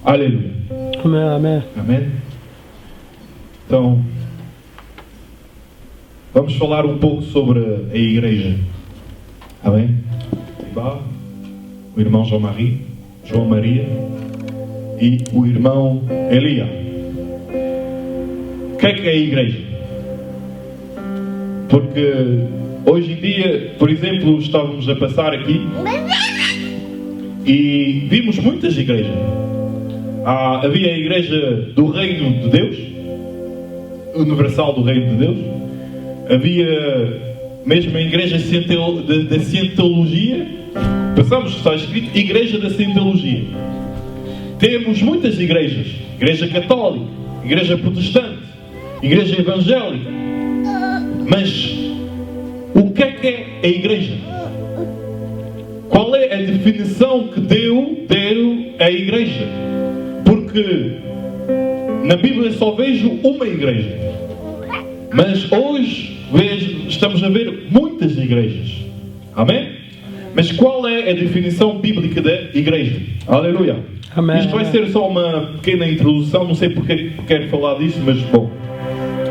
Aleluia. Amém, amém. Amém? Então, vamos falar um pouco sobre a igreja. Amém? O irmão João Maria e o irmão Elia. O que é a igreja? Porque hoje em dia, por exemplo, estávamos a passar aqui e vimos muitas igrejas. Havia a igreja do Reino de Deus, universal do Reino de Deus. Havia mesmo a igreja da Cientologia. Passamos, está escrito Igreja da Cientologia. Temos muitas igrejas. Igreja católica, igreja protestante, igreja evangélica. Mas o que é a igreja? Qual é a definição que deu a igreja? Porque na Bíblia só vejo uma igreja. Mas hoje estamos a ver muitas igrejas. Amém? Mas qual é a definição bíblica da igreja? Aleluia. Amém. Isto vai ser só uma pequena introdução. Não sei porque quero falar disso, mas bom.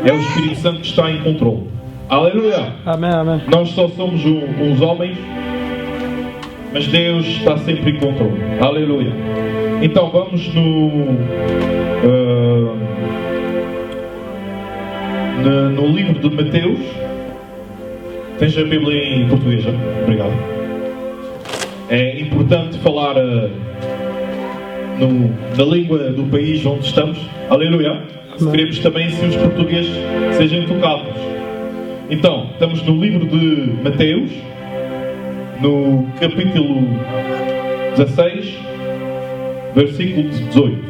É o Espírito Santo que está em controle. Aleluia. Amém, amém. Nós só somos uns homens, mas Deus está sempre em controle. Aleluia. Então vamos no livro de Mateus. Tens a Bíblia em português? Obrigado. É importante falar na língua do país onde estamos. Aleluia. Queremos também que os portugueses sejam tocados. Então, estamos no livro de Mateus, no capítulo 16, versículo 18.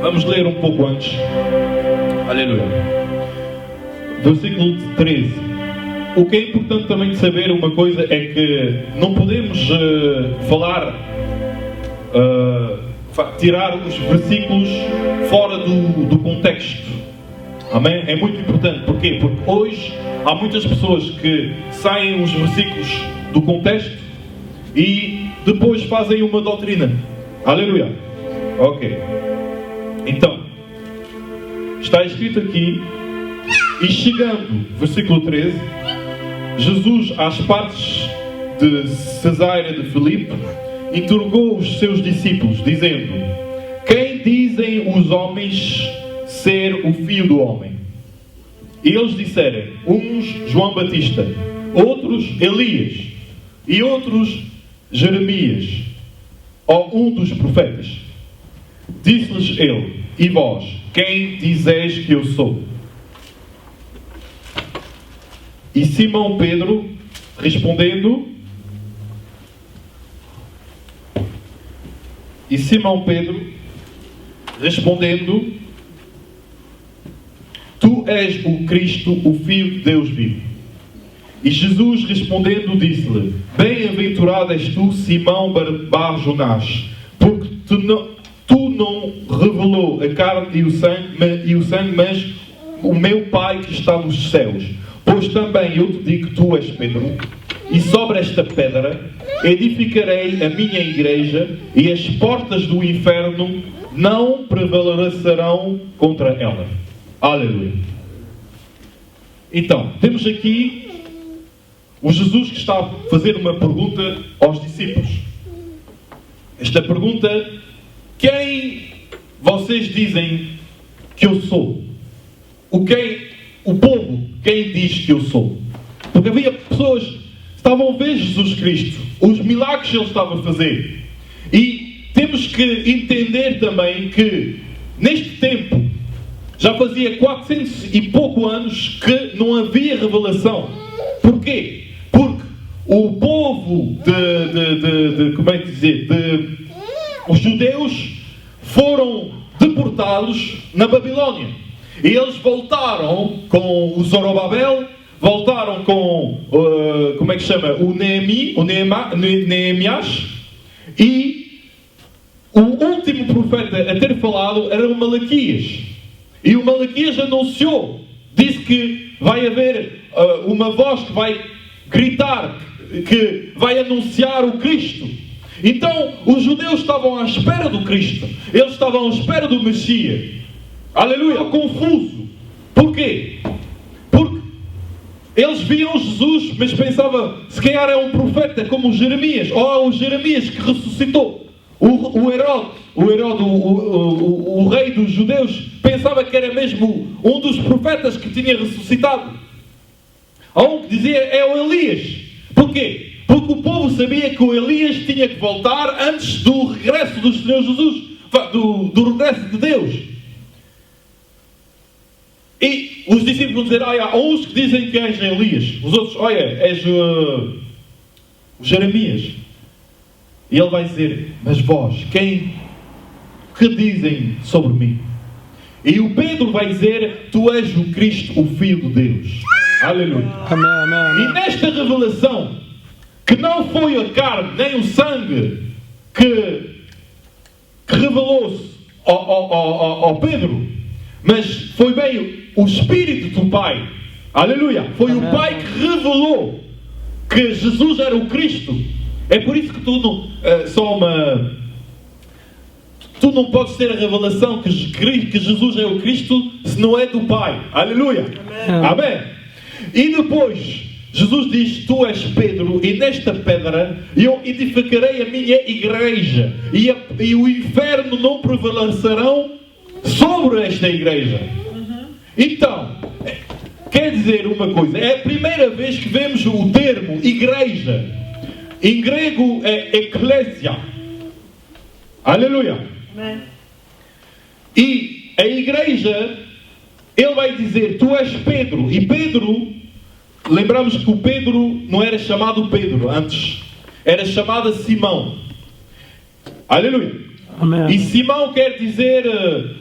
Vamos ler um pouco antes. Aleluia. Versículo 13. O que é importante também de saber uma coisa é que não podemos tirar os versículos fora do contexto. Amém? É muito importante. Porquê? Porque hoje há muitas pessoas que saem os versículos do contexto e depois fazem uma doutrina. Aleluia. Ok. Então, está escrito aqui, e chegando, versículo 13, Jesus às partes de Cesareia de Filipe, interrogou os seus discípulos, dizendo: quem dizem os homens ser o Filho do Homem? E eles disseram, uns João Batista, outros Elias, e outros Jeremias, ou um dos profetas. Disse-lhes ele: e vós, quem dizeis que eu sou? E Simão Pedro, respondendo, tu és o Cristo, o Filho de Deus vivo. E Jesus respondendo disse-lhe: bem-aventurado és tu, Simão Bar-Jonás, porque tu não revelou a carne e o sangue, mas o meu Pai que está nos céus. Pois também eu te digo que tu és Pedro, e sobre esta pedra edificarei a minha igreja, e as portas do inferno não prevalecerão contra ela. Aleluia. Então, temos aqui o Jesus que está a fazer uma pergunta aos discípulos. Esta pergunta: quem vocês dizem que eu sou? O povo, quem diz que eu sou? Porque havia pessoas que estavam a ver Jesus Cristo, os milagres que ele estava a fazer. E temos que entender também que, neste tempo, já fazia 400 e pouco anos que não havia revelação. Porquê? Porque o povo os judeus foram deportados na Babilónia. E eles voltaram com o Zorobabel, voltaram com, como é que chama? O Neemias, e o último profeta a ter falado era o Malaquias. E o Malaquias anunciou, disse que vai haver uma voz que vai gritar, que vai anunciar o Cristo. Então, os judeus estavam à espera do Cristo. Eles estavam à espera do Messias. Aleluia! Confuso. Porquê? Porque eles viam Jesus, mas pensavam, se calhar é um profeta como o Jeremias, ou é o Jeremias que ressuscitou. O Herodes, o rei dos judeus, pensava que era mesmo um dos profetas que tinha ressuscitado. Há um que dizia, é o Elias. Porquê? Porque o povo sabia que o Elias tinha que voltar antes do regresso do Senhor Jesus, do regresso de Deus. E os discípulos vão dizer, há uns que dizem que és Elias, os outros, és o Jeremias. E ele vai dizer, mas vós, que dizem sobre mim? E o Pedro vai dizer, tu és o Cristo, o Filho de Deus. Aleluia. Amém, amém, amém. E nesta revelação, que não foi a carne nem o sangue que revelou-se ao Pedro, mas foi bem o Espírito do Pai. Aleluia. Foi amém. O Pai que revelou que Jesus era o Cristo. É por isso que tu não podes ter a revelação que Jesus é o Cristo se não é do Pai. Aleluia. Amém. Amém. E depois Jesus diz, tu és Pedro, e nesta pedra eu edificarei a minha igreja, e o inferno não prevalecerão sobre esta igreja. Então, quer dizer uma coisa, é a primeira vez que vemos o termo igreja. Em grego é eclésia. Aleluia. Amém. E a igreja, ele vai dizer, tu és Pedro. E Pedro, lembramos que o Pedro não era chamado Pedro antes. Era chamado Simão. Aleluia. Amém. E Simão quer dizer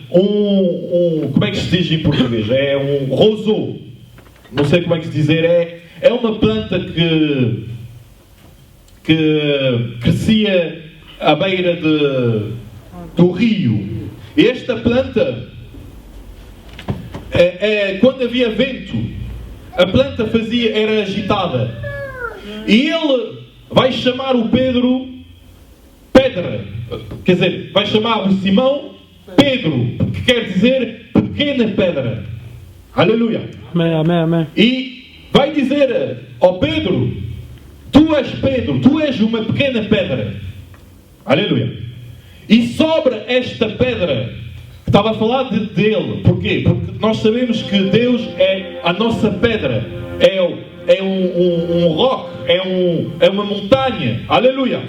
como é que se diz em português? É um roseau. Não sei como é que se dizer. É uma planta que crescia à beira do rio. E esta planta, quando havia vento, a planta era agitada. E ele vai chamar o Pedro pedra. Quer dizer, vai chamar o Simão Pedro, que quer dizer pequena pedra. Aleluia. Amém, amém, amém. E vai dizer ao Pedro, tu és Pedro, tu és uma pequena pedra. Aleluia. E sobre esta pedra, que estava a falar dele, porquê? Porque nós sabemos que Deus é a nossa pedra, é um rock, é uma montanha. Aleluia.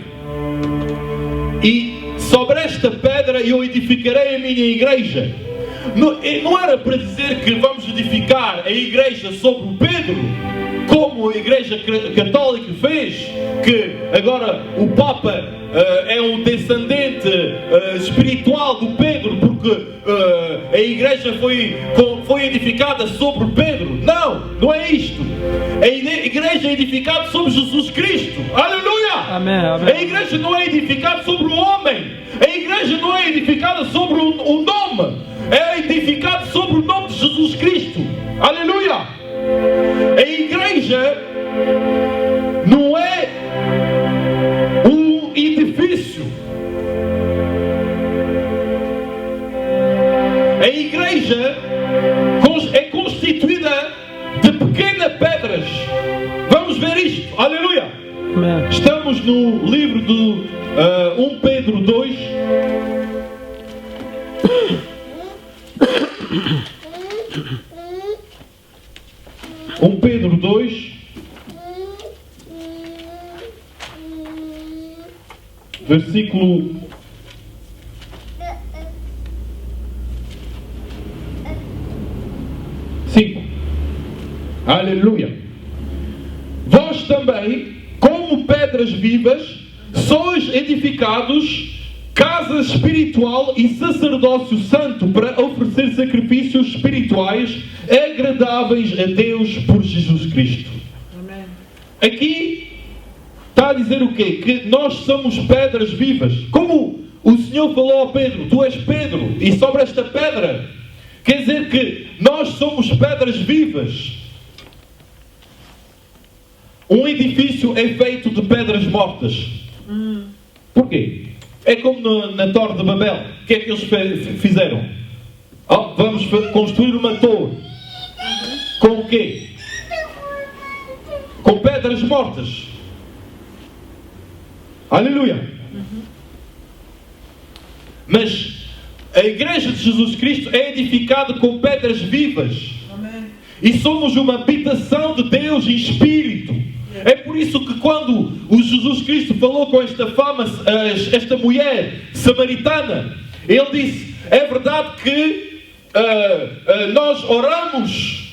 E sobre esta pedra eu edificarei a minha igreja. Não era para dizer que vamos edificar a igreja sobre o Pedro, como a igreja católica fez, que agora o Papa é um descendente espiritual do Pedro, porque a igreja foi edificada sobre Pedro. Não é isto. A igreja é edificada sobre Jesus Cristo. Aleluia! Amém, amém. A igreja não é edificada sobre o homem. A igreja não é edificada sobre o nome. É edificada sobre o nome de Jesus Cristo. Aleluia! A igreja não é um edifício. A igreja é constituída de pequenas pedras. Vamos ver isto. Aleluia! Amém. Estamos no livro de 1 Pedro 2. Pedro 2, versículo 5. Aleluia. Vós também, como pedras vivas, sois edificados casa espiritual e sacerdócio santo para oferecer sacrifícios espirituais agradáveis a Deus por Jesus Cristo. Amém. Aqui está a dizer o quê? Que nós somos pedras vivas. Como o Senhor falou a Pedro, tu és Pedro, e sobre esta pedra, quer dizer que nós somos pedras vivas. Um edifício é feito de pedras mortas. Porquê? É como na Torre de Babel. O que é que eles fizeram? Vamos construir uma torre. Com o quê? Com pedras mortas. Aleluia! Mas a Igreja de Jesus Cristo é edificada com pedras vivas. Amém. E somos uma habitação de Deus em Espírito. É por isso que quando o Jesus Cristo falou com esta mulher samaritana, Ele disse, é verdade que nós oramos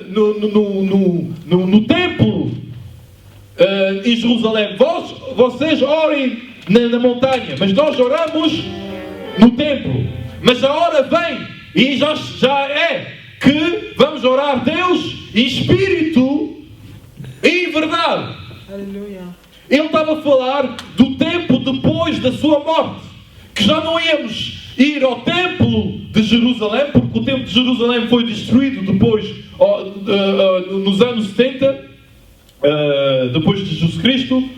no templo em Jerusalém. Vocês orem na montanha, mas nós oramos no templo. Mas a hora vem, e já é, que vamos orar a Deus em Espírito e em verdade. Aleluia. Ele estava a falar do tempo depois da sua morte, que já não íamos ir ao templo de Jerusalém, porque o templo de Jerusalém foi destruído depois, nos anos 70, depois de Jesus Cristo.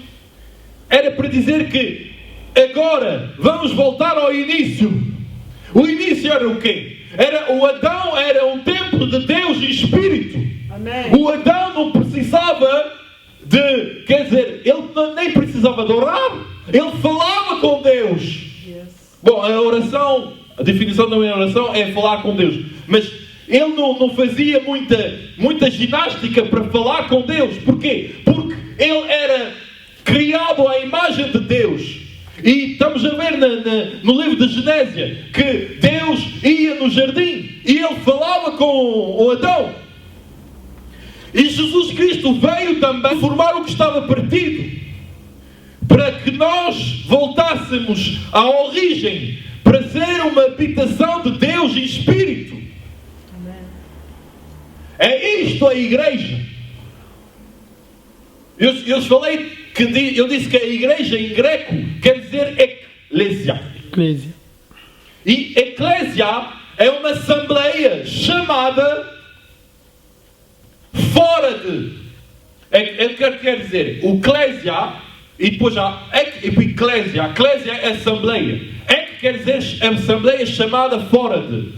Era para dizer que agora vamos voltar ao início. O início era o quê? O Adão era um templo de Deus em Espírito. Amém. O Adão não precisava de, quer dizer, ele nem precisava de orar. Ele falava com Deus. Yes. Bom, a definição da minha oração é falar com Deus. Mas ele não fazia muita ginástica para falar com Deus. Porquê? Porque ele era criado à imagem de Deus. E estamos a ver no livro de Genésio que Deus ia no jardim e ele falava com o Adão. E Jesus Cristo veio também formar o que estava partido, para que nós voltássemos à origem, para ser uma habitação de Deus em Espírito. Amém. É isto a igreja. Eu falei que eu disse que a igreja em greco quer dizer eclésia. Eclésia. E eclésia é uma assembleia chamada fora de. Quer dizer, o eclésia e depois há eclésia. A eclésia é assembleia. Quer dizer assembleia chamada fora de.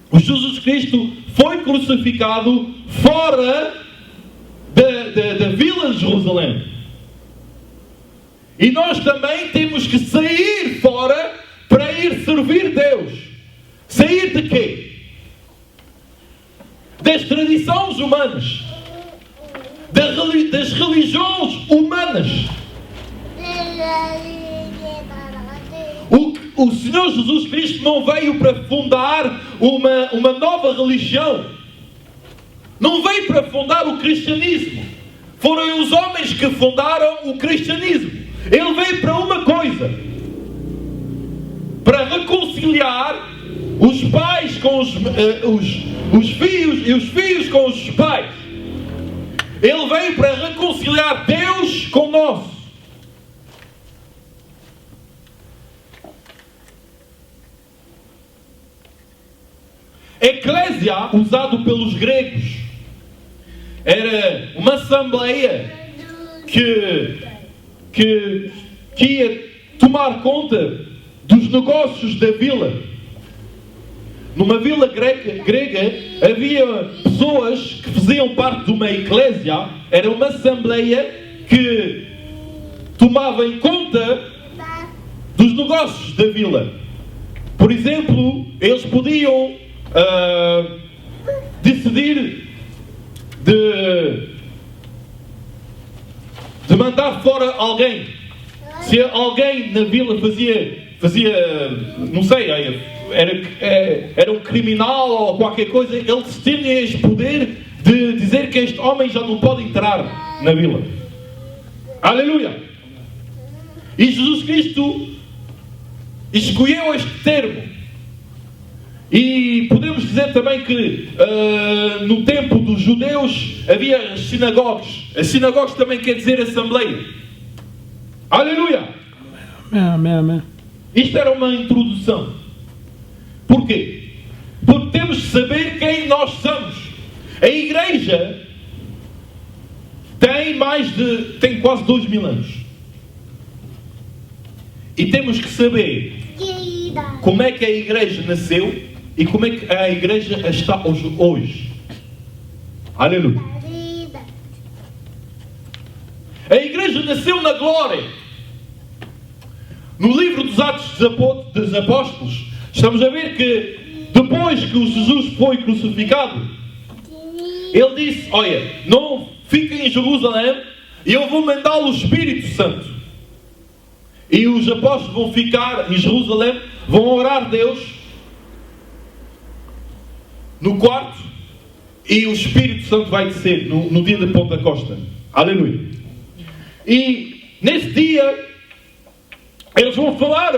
O Jesus Cristo foi crucificado fora da vila de Jerusalém. E nós também temos que sair fora para ir servir Deus. Sair de quê? Das tradições humanas. Das religiões humanas. O Senhor Jesus Cristo não veio para fundar uma nova religião. Não veio para fundar o cristianismo. Foram os homens que fundaram o cristianismo. Ele veio para uma coisa: para reconciliar os pais com os filhos e os filhos com os pais. Ele veio para reconciliar Deus com nós. Eclésia, usado pelos gregos, era uma assembleia que ia tomar conta dos negócios da vila. Numa vila grega havia pessoas que faziam parte de uma eclésia. Era uma assembleia que tomava em conta dos negócios da vila. Por exemplo, eles podiam decidir de mandar fora alguém. Se alguém na vila fazia não sei, era um criminal ou qualquer coisa, ele tinha este poder de dizer que este homem já não pode entrar na vila. Aleluia! E Jesus Cristo escolheu este termo. E podemos dizer também que no tempo dos judeus havia as sinagogas. As sinagogas também quer dizer assembleia. Aleluia! Amém, amém, amém. Isto era uma introdução. Porquê? Porque temos de saber quem nós somos. A igreja tem quase 2000 anos. E temos que saber como é que a igreja nasceu e como é que a igreja está hoje. Aleluia. A igreja nasceu na glória. No livro dos Atos dos Apóstolos, estamos a ver que depois que o Jesus foi crucificado, ele disse, olha, não fiquem em Jerusalém, eu vou mandar o Espírito Santo. E os apóstolos vão ficar em Jerusalém, vão orar a Deus no quarto, e o Espírito Santo vai descer no dia de Pentecoste. Aleluia. E nesse dia eles vão falar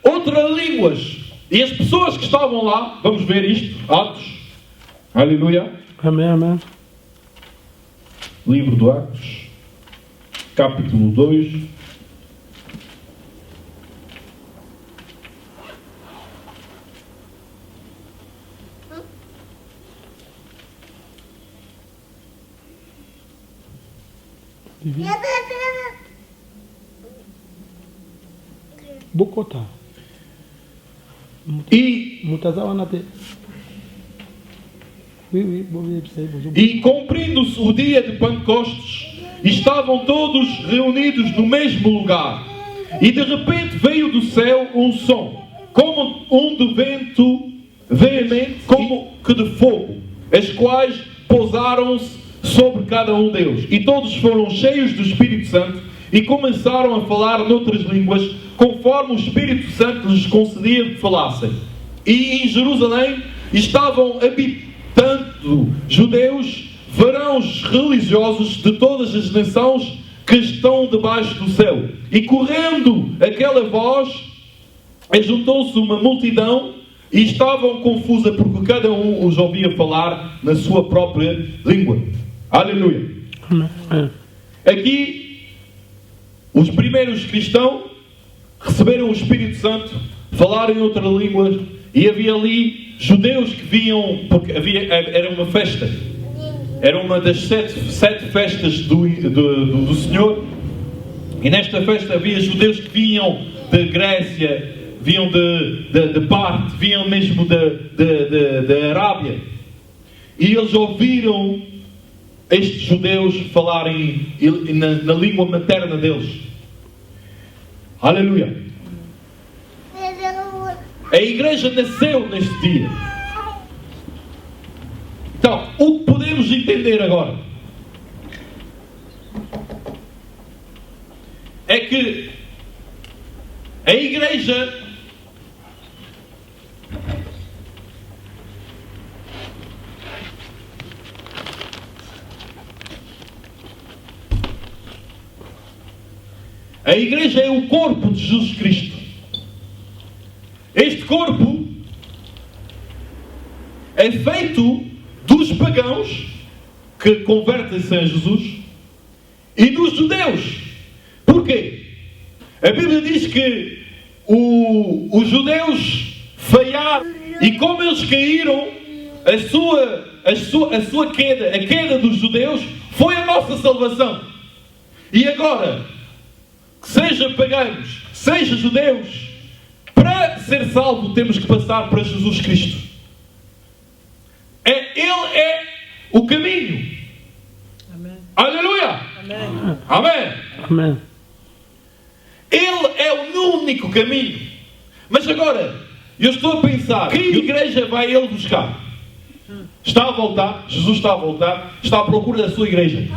outras línguas. E as pessoas que estavam lá, vamos ver isto, Atos. Aleluia. Amém, amém. Livro de Atos, capítulo 2. Bokota. E Mutazawa nate. Oui, E cumprindo-se o dia de Pentecostes, estavam todos reunidos no mesmo lugar. E de repente veio do céu um som, como um de vento veemente, como que de fogo, as quais pousaram-se sobre cada um deles. E todos foram cheios do Espírito Santo e começaram a falar noutras línguas, conforme o Espírito Santo lhes concedia que falassem. E em Jerusalém estavam habitando judeus, varões religiosos de todas as nações que estão debaixo do céu. E correndo aquela voz, juntou-se uma multidão e estavam confusa porque cada um os ouvia falar na sua própria língua. Aleluia. Aqui, os primeiros cristãos receberam o Espírito Santo, falaram em outra língua, e havia ali judeus que vinham, porque era uma festa, era uma das sete festas do Senhor, e nesta festa havia judeus que vinham da Grécia, vinham de parte, vinham mesmo da Arábia, e eles ouviram estes judeus falarem na língua materna deles. Aleluia. A igreja nasceu neste dia. Então, o que podemos entender agora é que a igreja é o corpo de Jesus Cristo. Este corpo é feito dos pagãos que convertem-se a Jesus e dos judeus. Porquê? A Bíblia diz que os judeus falharam e como eles caíram, a sua queda, a queda dos judeus foi a nossa salvação. E agora, seja pagãos, seja judeus, para ser salvo temos que passar para Jesus Cristo. Ele é o caminho. Amém. Aleluia. Amém. Amém. Amém. Ele é o único caminho. Mas agora, eu estou a pensar, que igreja vai ele buscar? Está a voltar, Jesus está a voltar, está à procura da sua igreja.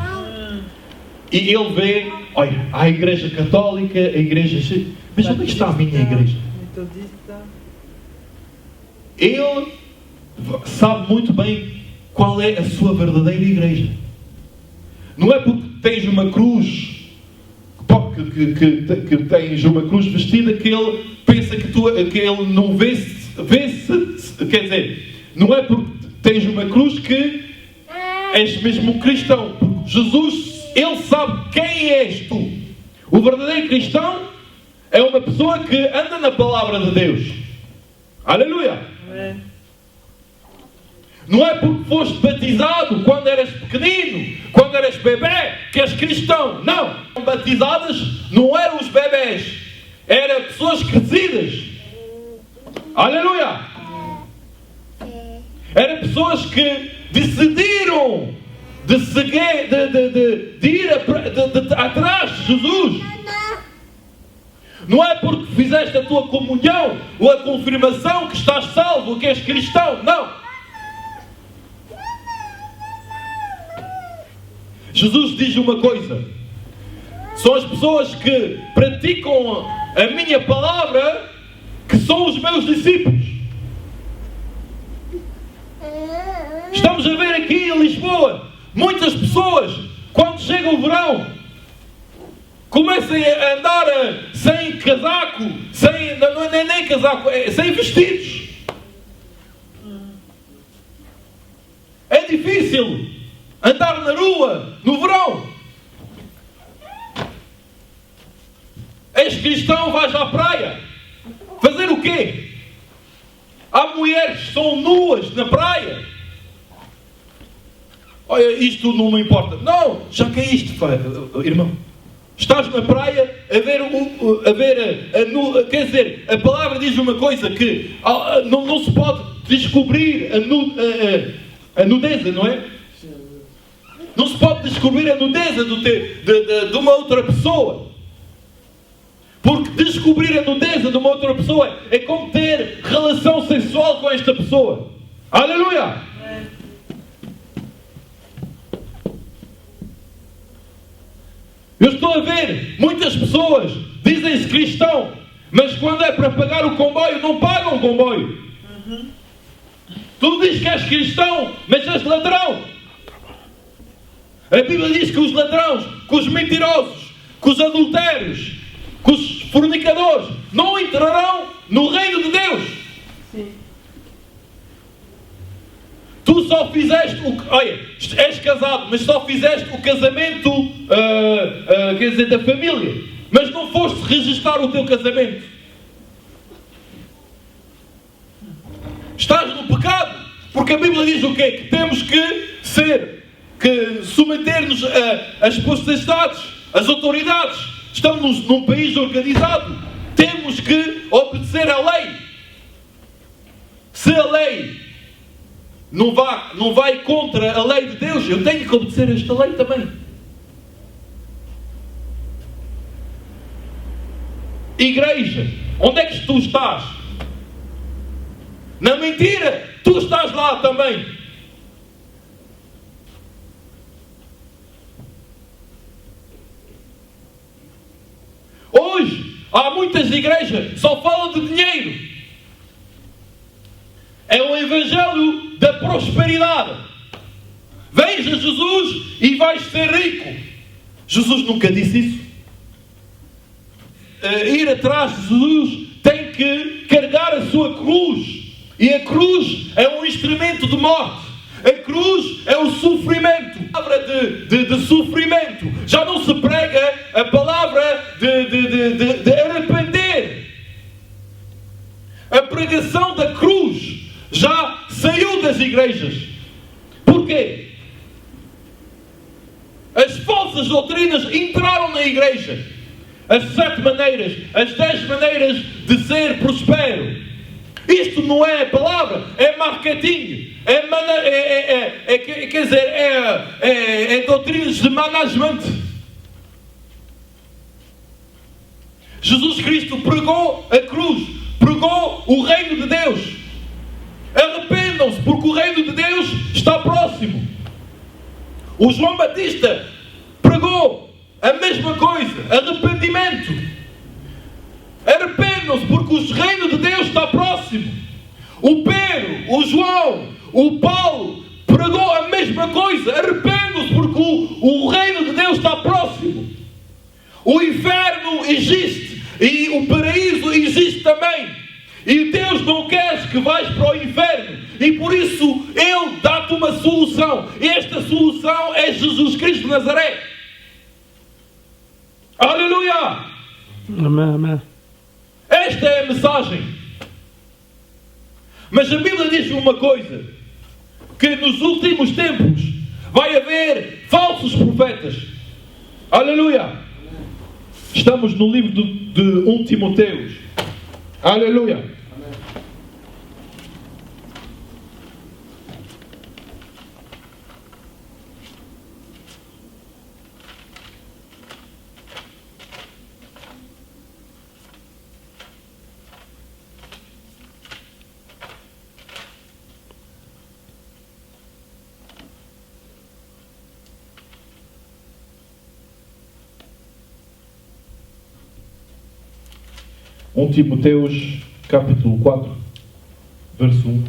E ele vê, olha, há a igreja católica, a igreja... Mas onde está a minha igreja? Metodista. Ele sabe muito bem qual é a sua verdadeira igreja. Não é porque tens uma cruz que tens uma cruz vestida, que ele pensa que ele não vê-se, quer dizer, não é porque tens uma cruz que és mesmo um cristão. Porque Jesus, Ele sabe quem és tu. O verdadeiro cristão é uma pessoa que anda na palavra de Deus. Aleluia! Amém. Não é porque foste batizado quando eras pequenino, quando eras bebê, que és cristão. Não! Batizadas não eram os bebés, eram pessoas crescidas. Aleluia! Eram pessoas que decidiram de seguir, de ir atrás de Jesus. Não é porque fizeste a tua comunhão ou a confirmação que estás salvo, que és cristão. Não! Jesus diz uma coisa: são as pessoas que praticam a minha palavra que são os meus discípulos. Estamos a ver aqui em Lisboa muitas pessoas, quando chega o verão, começam a andar sem casaco, não é nem casaco, sem vestidos. É difícil andar na rua no verão. És cristão, vais à praia. Fazer o quê? Há mulheres que são nuas na praia. Olha, isto não me importa. Não, já caíste, irmão. Estás na praia quer dizer, a palavra diz uma coisa que não se pode descobrir a nudeza, não é? Não se pode descobrir a nudeza de uma outra pessoa. Porque descobrir a nudeza de uma outra pessoa é como ter relação sexual com esta pessoa. Aleluia! Eu estou a ver muitas pessoas dizem-se cristão, mas quando é para pagar o comboio, não pagam o comboio. Tu dizes que és cristão, mas és ladrão. A Bíblia diz que os ladrões, que os mentirosos, que os adultérios, que os fornicadores não entrarão no reino de Deus. Sim. Tu só fizeste olha, és casado, mas só fizeste o casamento, quer dizer, da família, mas não foste registar o teu casamento. Estás no pecado, porque a Bíblia diz o quê? Que temos que submeter-nos às potestades, às autoridades. Estamos num país organizado. Temos que obedecer à lei. Se a lei não vai contra a lei de Deus, eu tenho que obedecer a esta lei também. Igreja, onde é que tu estás? Na mentira, tu estás lá também. Hoje, há muitas igrejas que só falam de dinheiro. É o evangelho da prosperidade. Vens a Jesus e vais ser rico. Jesus nunca disse isso. Ir atrás de Jesus tem que carregar a sua cruz. E a cruz é um instrumento de morte. A cruz é o sofrimento. A palavra de sofrimento. Já não se prega a palavra de arrepender. A pregação da cruz já saiu das igrejas. Porquê? As falsas doutrinas entraram na igreja. As 7 maneiras, as 10 maneiras de ser prospero. Isto não é palavra, é marketing, quer dizer, é doutrinas de management. Jesus Cristo pregou a cruz, pregou o reino de Deus. Arrependam-se, porque o reino de Deus está próximo. O João Batista pregou a mesma coisa, arrependimento. Arrependam-se, porque o reino de Deus está próximo. O Pedro, o João, o Paulo pregou a mesma coisa. Arrependam-se, porque o reino de Deus está próximo. O inferno existe e o paraíso existe também. E Deus não quer que vais para o inferno. E por isso Ele dá-te uma solução. E esta solução é Jesus Cristo de Nazaré. Aleluia! Amém, amém. Esta é a mensagem. Mas a Bíblia diz uma coisa. Que nos últimos tempos vai haver falsos profetas. Aleluia! Estamos no livro de 1 Timóteo. Aleluia! Timóteus, capítulo 4, verso 1.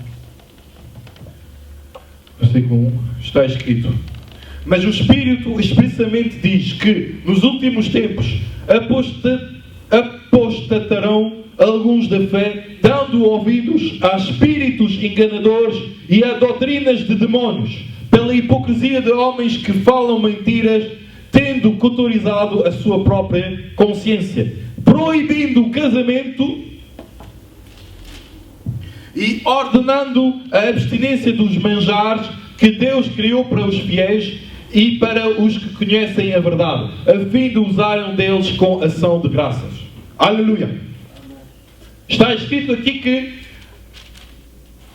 Versículo 1. Está escrito: Mas o Espírito expressamente diz que nos últimos tempos apostatarão alguns da fé, dando ouvidos a espíritos enganadores e a doutrinas de demónios, pela hipocrisia de homens que falam mentiras, tendo cauterizado a sua própria consciência, proibindo o casamento e ordenando a abstinência dos manjares que Deus criou para os fiéis e para os que conhecem a verdade, a fim de usarem deles com ação de graças. Aleluia! Está escrito aqui que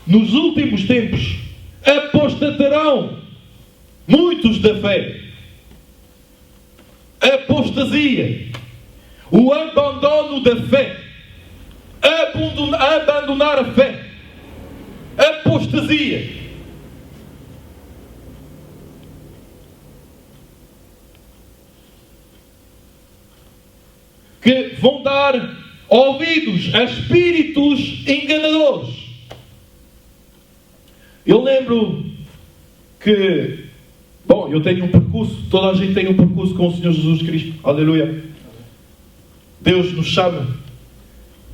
nos últimos tempos apostatarão muitos da fé. Apostasia, o abandono da fé, abandonar a fé, apostasia. Que vão dar ouvidos a espíritos enganadores. Eu lembro que, bom, eu tenho um percurso, toda a gente tem um percurso com o Senhor Jesus Cristo. Aleluia. Deus nos chama.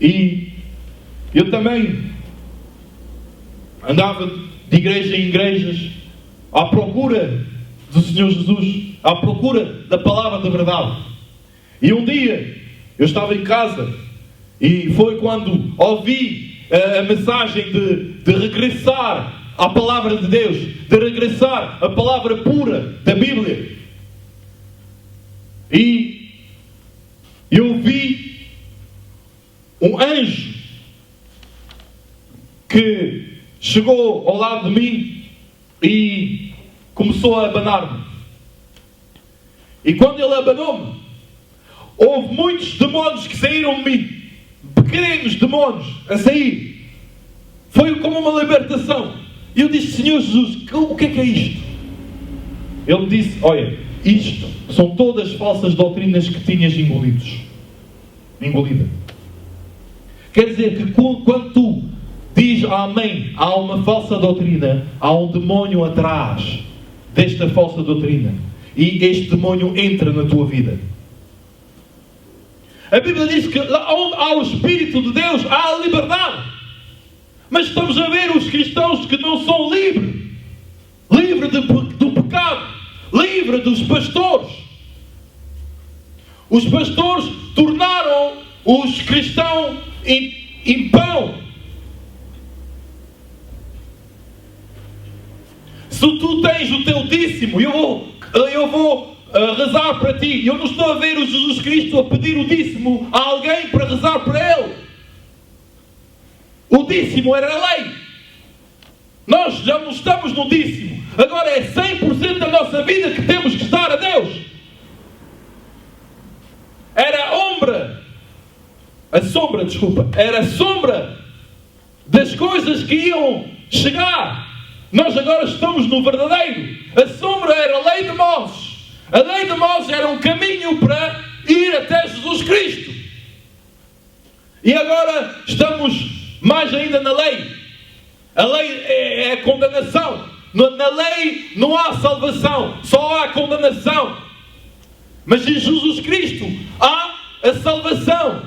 E eu também andava de igreja em igrejas à procura do Senhor Jesus, à procura da palavra da verdade. E um dia eu estava em casa e foi quando ouvi a mensagem de regressar à palavra de Deus, de regressar à palavra pura da Bíblia. E eu vi um anjo que chegou ao lado de mim e começou a abanar-me. E quando ele abanou-me, houve muitos demónios que saíram de mim. Pequenos demónios a sair. Foi como uma libertação. E eu disse: Senhor Jesus, o que é isto? Ele disse: olha, isto são todas falsas doutrinas que tinhas engolida. Quer dizer que quando tu dizes amém, há uma falsa doutrina, há um demónio atrás desta falsa doutrina. E este demónio entra na tua vida. A Bíblia diz que onde há o Espírito de Deus, há a liberdade. Mas estamos a ver os cristãos que não são livres. Livres do pecado. Livres dos pastores. Os pastores tornaram os cristãos em pão. Se tu tens o teu dízimo, eu vou rezar para ti. Eu não estou a ver o Jesus Cristo a pedir o dízimo a alguém para rezar para ele. O dízimo era a lei. Nós já não estamos no dízimo. Agora é 100% da nossa vida que temos que estar a Deus. Era a sombra das coisas que iam chegar. Nós agora estamos no verdadeiro. A sombra era a lei de Moses. A lei de Moses era um caminho para ir até Jesus Cristo. E agora estamos mais ainda na lei. A lei é a condenação. Na lei não há salvação, só há condenação. Mas em Jesus Cristo há a salvação.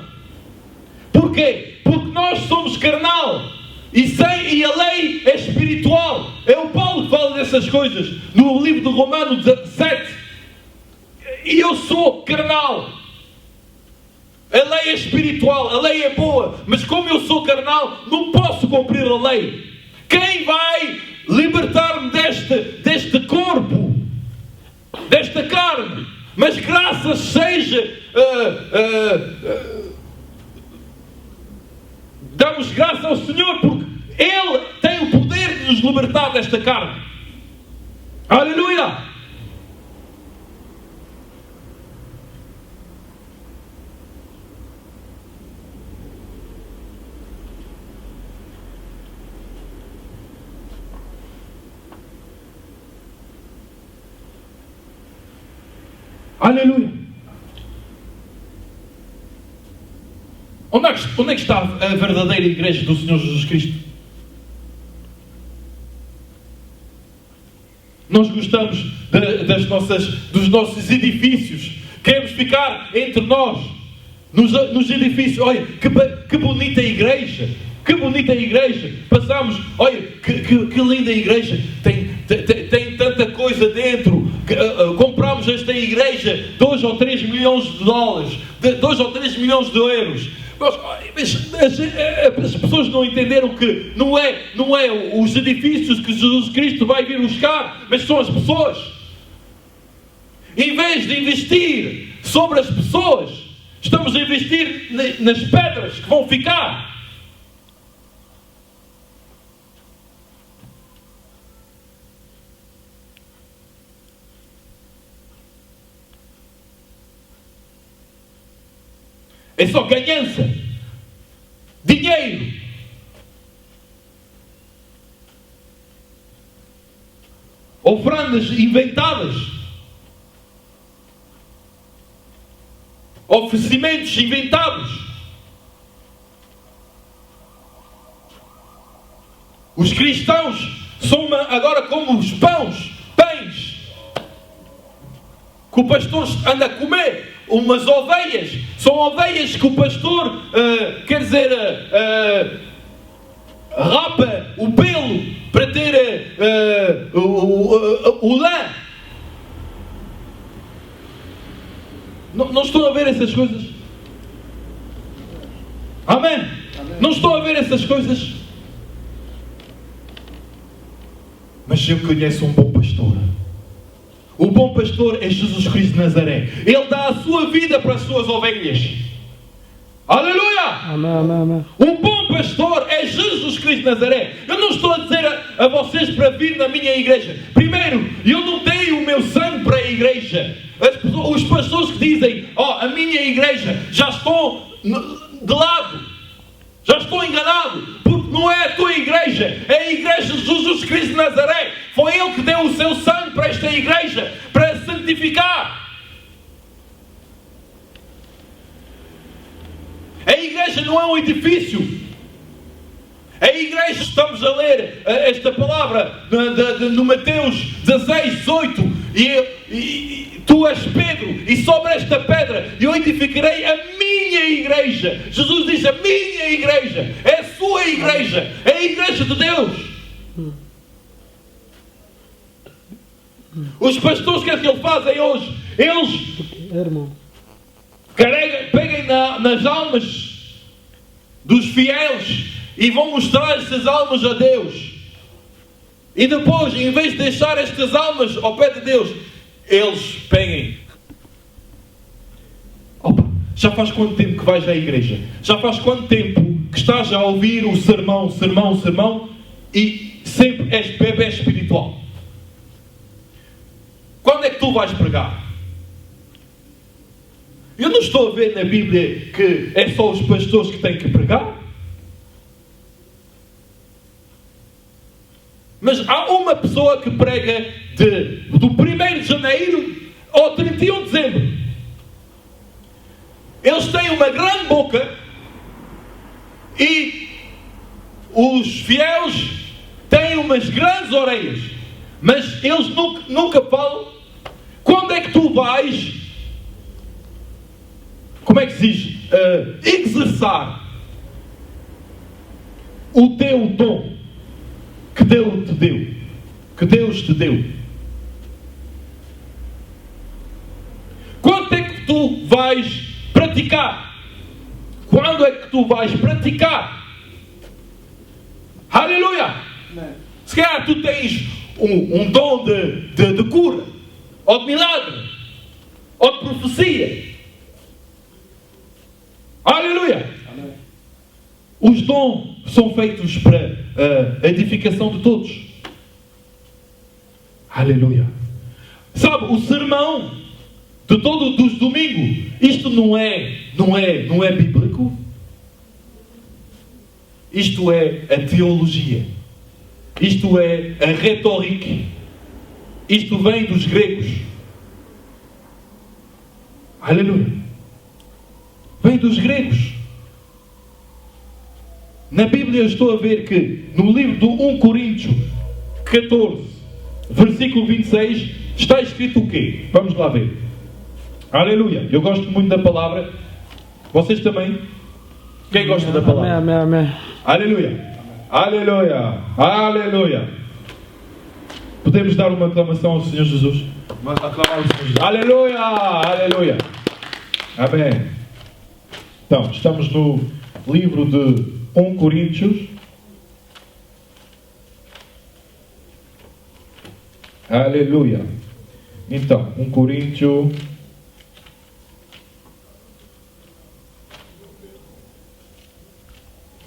Porquê? Porque nós somos carnal. E a lei é espiritual. É o Paulo que fala dessas coisas no livro de Romanos 17. E eu sou carnal. A lei é espiritual, a lei é boa. Mas como eu sou carnal, não posso cumprir a lei. Quem vai libertar-me deste corpo? Desta carne? Mas graças seja... damos graças ao Senhor porque Ele tem o poder de nos libertar desta carne. Aleluia! Aleluia! Onde é que está a verdadeira igreja do Senhor Jesus Cristo? Nós gostamos dos nossos edifícios. Queremos ficar entre nós, nos edifícios. Olha, que bonita igreja! Que bonita igreja! Passamos, olha, que linda igreja! Tem tanta coisa dentro. Compramos esta igreja 2 ou 3 milhões de dólares, 2 ou 3 milhões de euros. Mas as pessoas não entenderam que não é os edifícios que Jesus Cristo vai vir buscar, mas são as pessoas. Em vez de investir sobre as pessoas, estamos a investir nas pedras que vão ficar. É só ganhança, dinheiro. Oferendas inventadas, oferecimentos inventados. Os cristãos são agora como os pães que o pastor anda a comer. Umas ovelhas, são ovelhas que o pastor, rapa o pelo para ter o lã. Não estão a ver essas coisas? Amém? Não estão a ver essas coisas? Mas eu conheço um bom pastor. O bom pastor é Jesus Cristo de Nazaré. Ele dá a sua vida para as suas ovelhas. Aleluia! Amém, amém, amém. O bom pastor é Jesus Cristo de Nazaré. Eu não estou a dizer a vocês para vir na minha igreja. Primeiro, eu não dei o meu sangue para a igreja. Os pastores que dizem, a minha igreja, já estão de lado. Já estou enganado, porque não é a tua igreja, é a igreja de Jesus Cristo de Nazaré. Foi Ele que deu o seu sangue para esta igreja, para a santificar. A igreja não é um edifício. A igreja, estamos a ler esta palavra no Mateus 16, 18, e tu és Pedro, e sobre esta pedra eu edificarei a minha igreja. Jesus diz a minha igreja, é a sua igreja, é a igreja de Deus. Os pastores, o que é que eles fazem hoje? Eles peguem nas almas dos fiéis e vão mostrar essas almas a Deus. E depois, em vez de deixar estas almas ao pé de Deus, eles peguem. Já faz quanto tempo que vais à igreja? Já faz quanto tempo que estás a ouvir o sermão e sempre és bebê espiritual? Quando é que tu vais pregar? Eu não estou a ver na Bíblia que é só os pastores que têm que pregar. Mas há uma pessoa que prega do 1º de janeiro ao 31 de dezembro. Eles têm uma grande boca e os fiéis têm umas grandes orelhas. Mas eles nunca falam. Quando é que tu vais como é que se diz? Exerçar o teu dom que Deus te deu. Que Deus te deu. Quando é que tu vais praticar? Quando é que tu vais praticar? Aleluia! Se calhar tu tens um dom de cura, ou de milagre, ou de profecia. Aleluia! Amém. Os dons são feitos para a edificação de todos. Aleluia! Sabe, o sermão de todos os domingos, isto não é bíblico. Isto é a teologia. Isto é a retórica. Isto vem dos gregos. Aleluia! Vem dos gregos. Na Bíblia estou a ver que no livro do 1 Coríntios 14, versículo 26, está escrito o quê? Vamos lá ver. Aleluia! Eu gosto muito da palavra. Vocês também? Quem gosta da palavra? Amém, amém, amém. Aleluia! Aleluia! Aleluia! Podemos dar uma aclamação ao Senhor Jesus? Aclamar o Senhor Jesus. Aleluia! Aleluia! Amém! Então, estamos no livro de 1 Coríntios. Aleluia! Então, 1 Coríntios...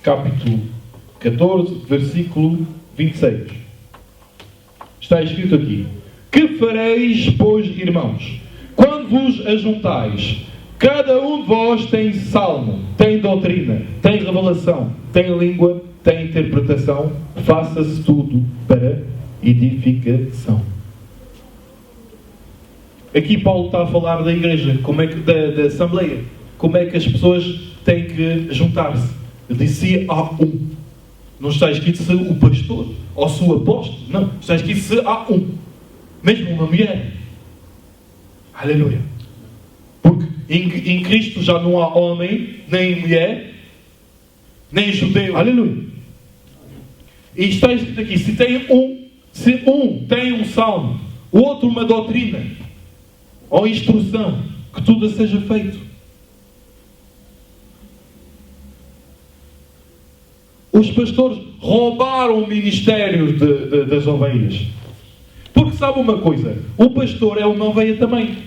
capítulo 14, versículo 26. Está escrito aqui: que fareis, pois, irmãos, quando vos ajuntais? Cada um de vós tem salmo, tem doutrina, tem revelação, tem língua, tem interpretação. Faça-se tudo para edificação. Aqui Paulo está a falar da igreja, como é que, da assembleia. Como é que as pessoas têm que juntar-se. Ele disse: há um. Não está escrito se o pastor ou se o apóstolo. Não. Está escrito se há um. Mesmo uma mulher. Aleluia. Porque em Cristo já não há homem, nem mulher, nem judeu. Aleluia. E está escrito aqui: se um tem um salmo, o outro uma doutrina, ou instrução, que tudo seja feito. Os pastores roubaram o ministério das ovelhas. Porque sabe uma coisa? O pastor é uma ovelha também.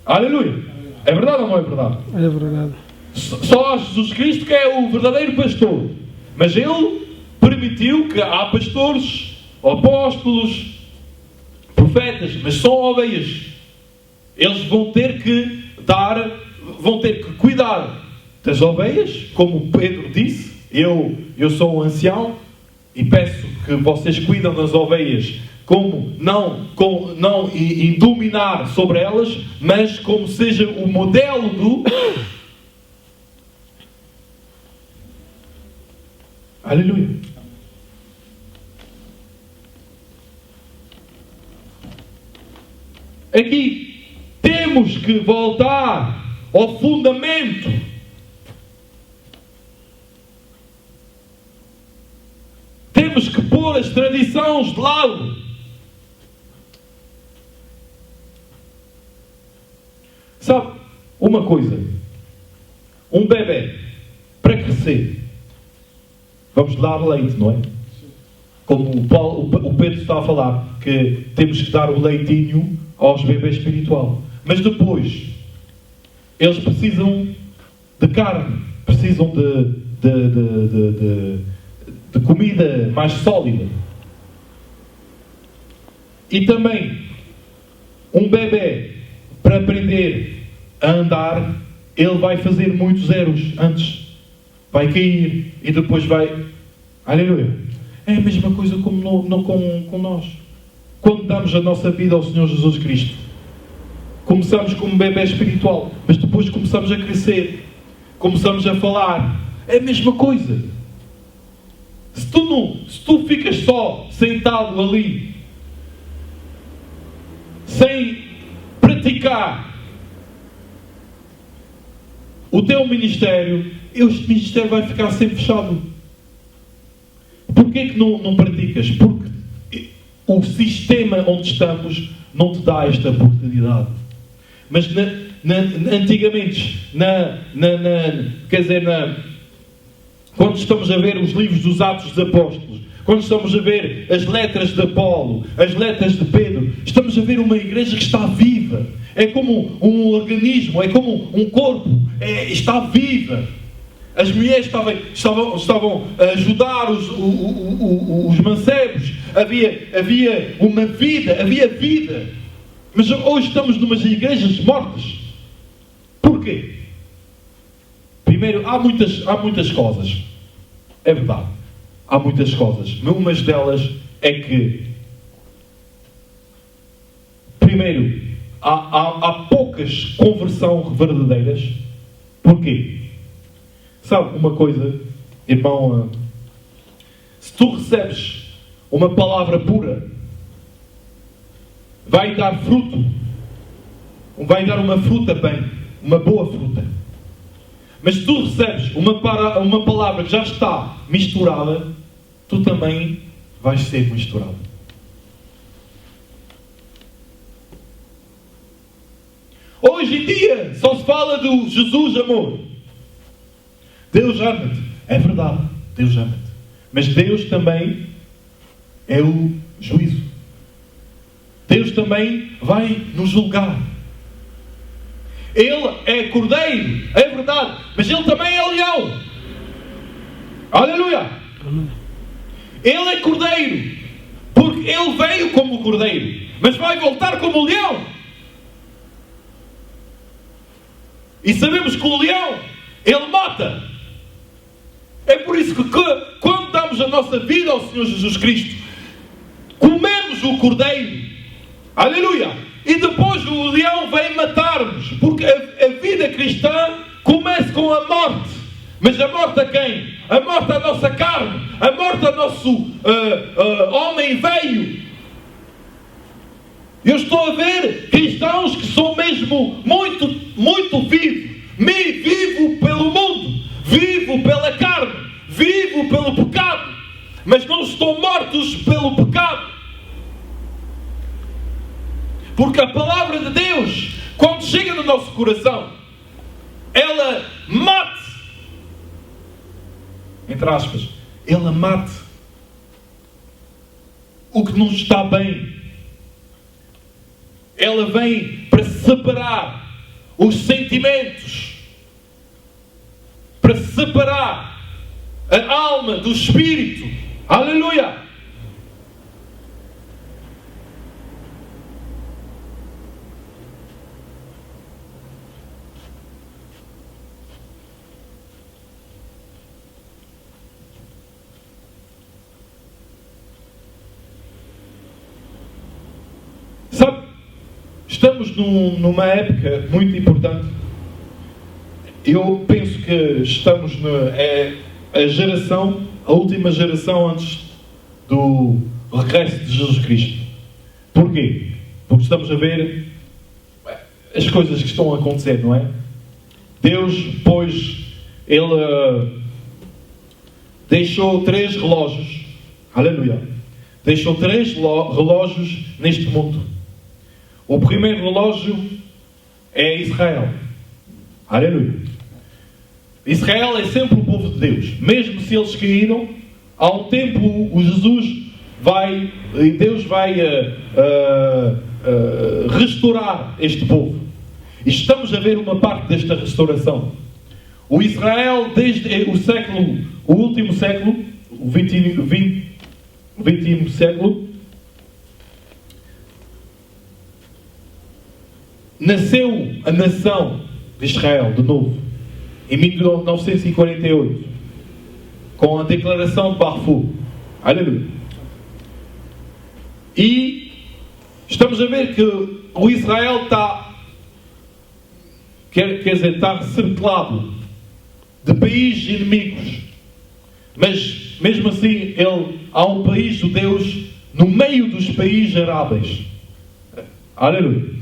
Aleluia! É verdade ou não é verdade? É verdade. Só há Jesus Cristo que é o verdadeiro pastor. Mas Ele permitiu que há pastores, apóstolos, profetas, mas são ovelhas. Eles vão ter que cuidar das ovelhas, como Pedro disse. Eu sou um ancião e peço que vocês cuidem das ovelhas, como não dominar sobre elas, mas como seja o modelo do... Aleluia! Aqui temos que voltar ao fundamento. Temos que pôr as tradições de lado. Sabe, uma coisa. Um bebê, para crescer, vamos dar leite, não é? Como o Pedro está a falar, que temos que dar o leitinho aos bebês espiritual. Mas depois, eles precisam de carne, precisam de comida mais sólida. E também, um bebê, para aprender a andar, ele vai fazer muitos erros antes. Vai cair e depois vai... Aleluia! É a mesma coisa com nós. Quando damos a nossa vida ao Senhor Jesus Cristo, começamos como um bebê espiritual, mas depois começamos a crescer, começamos a falar. É a mesma coisa. Se tu ficas só sentado ali, sem praticar, o teu ministério, este ministério vai ficar sempre fechado. Porquê que não praticas? Porque o sistema onde estamos não te dá esta oportunidade. Mas antigamente, quando estamos a ver os livros dos Atos dos Apóstolos, quando estamos a ver as letras de Apolo, as letras de Pedro, estamos a ver uma igreja que está viva. É como um organismo, é como um corpo, está viva. As mulheres estavam a ajudar os mancebos. Havia uma vida, havia vida. Mas hoje estamos numas igrejas mortas. Porquê? Primeiro, há muitas causas. É verdade. Há muitas causas. Uma delas é que, primeiro, há poucas conversões verdadeiras. Porquê? Sabe uma coisa, irmão? Se tu recebes uma palavra pura, vai dar fruto. Vai dar uma fruta bem. Uma boa fruta. Mas se tu recebes uma palavra que já está misturada, tu também vais ser misturado. Hoje em dia só se fala do Jesus amor. Deus ama-te. É verdade, Deus ama-te. Mas Deus também é o juízo. Deus também vai nos julgar. Ele é cordeiro, é verdade, mas Ele também é leão. Aleluia! Ele é cordeiro, porque Ele veio como cordeiro, mas vai voltar como leão. E sabemos que o leão, ele mata. É por isso que quando damos a nossa vida ao Senhor Jesus Cristo, comemos o cordeiro. Aleluia! E depois o leão vem matar-nos. Porque a vida cristã começa com a morte. Mas a morte a quem? A morte à nossa carne. A morte ao nosso homem velho. Eu estou a ver cristãos que são mesmo muito vivos. Vivo pelo mundo. Vivo pela carne. Vivo pelo pecado. Mas não estão mortos pelo pecado. Porque a palavra de Deus, quando chega no nosso coração, ela mate, entre aspas, ela mate o que não está bem. Ela vem para separar os sentimentos, para separar a alma do espírito. Aleluia! Sabe, estamos numa época muito importante. Eu penso que estamos a última geração antes do regresso de Jesus Cristo. Porquê? Porque estamos a ver as coisas que estão a acontecer, não é? Deus, pois, Ele deixou 3 relógios. Aleluia! Deixou 3 relógios neste mundo. O primeiro relógio é Israel. Aleluia! Israel é sempre o povo de Deus. Mesmo se eles caíram, há um tempo Deus vai restaurar este povo. E estamos a ver uma parte desta restauração. O Israel, desde o último século, o 20º século, nasceu a nação de Israel de novo, em 1948, com a declaração de Balfour. Aleluia! E estamos a ver que o Israel está cercado de países inimigos. Mas, mesmo assim, há um país de Deus no meio dos países árabes. Aleluia!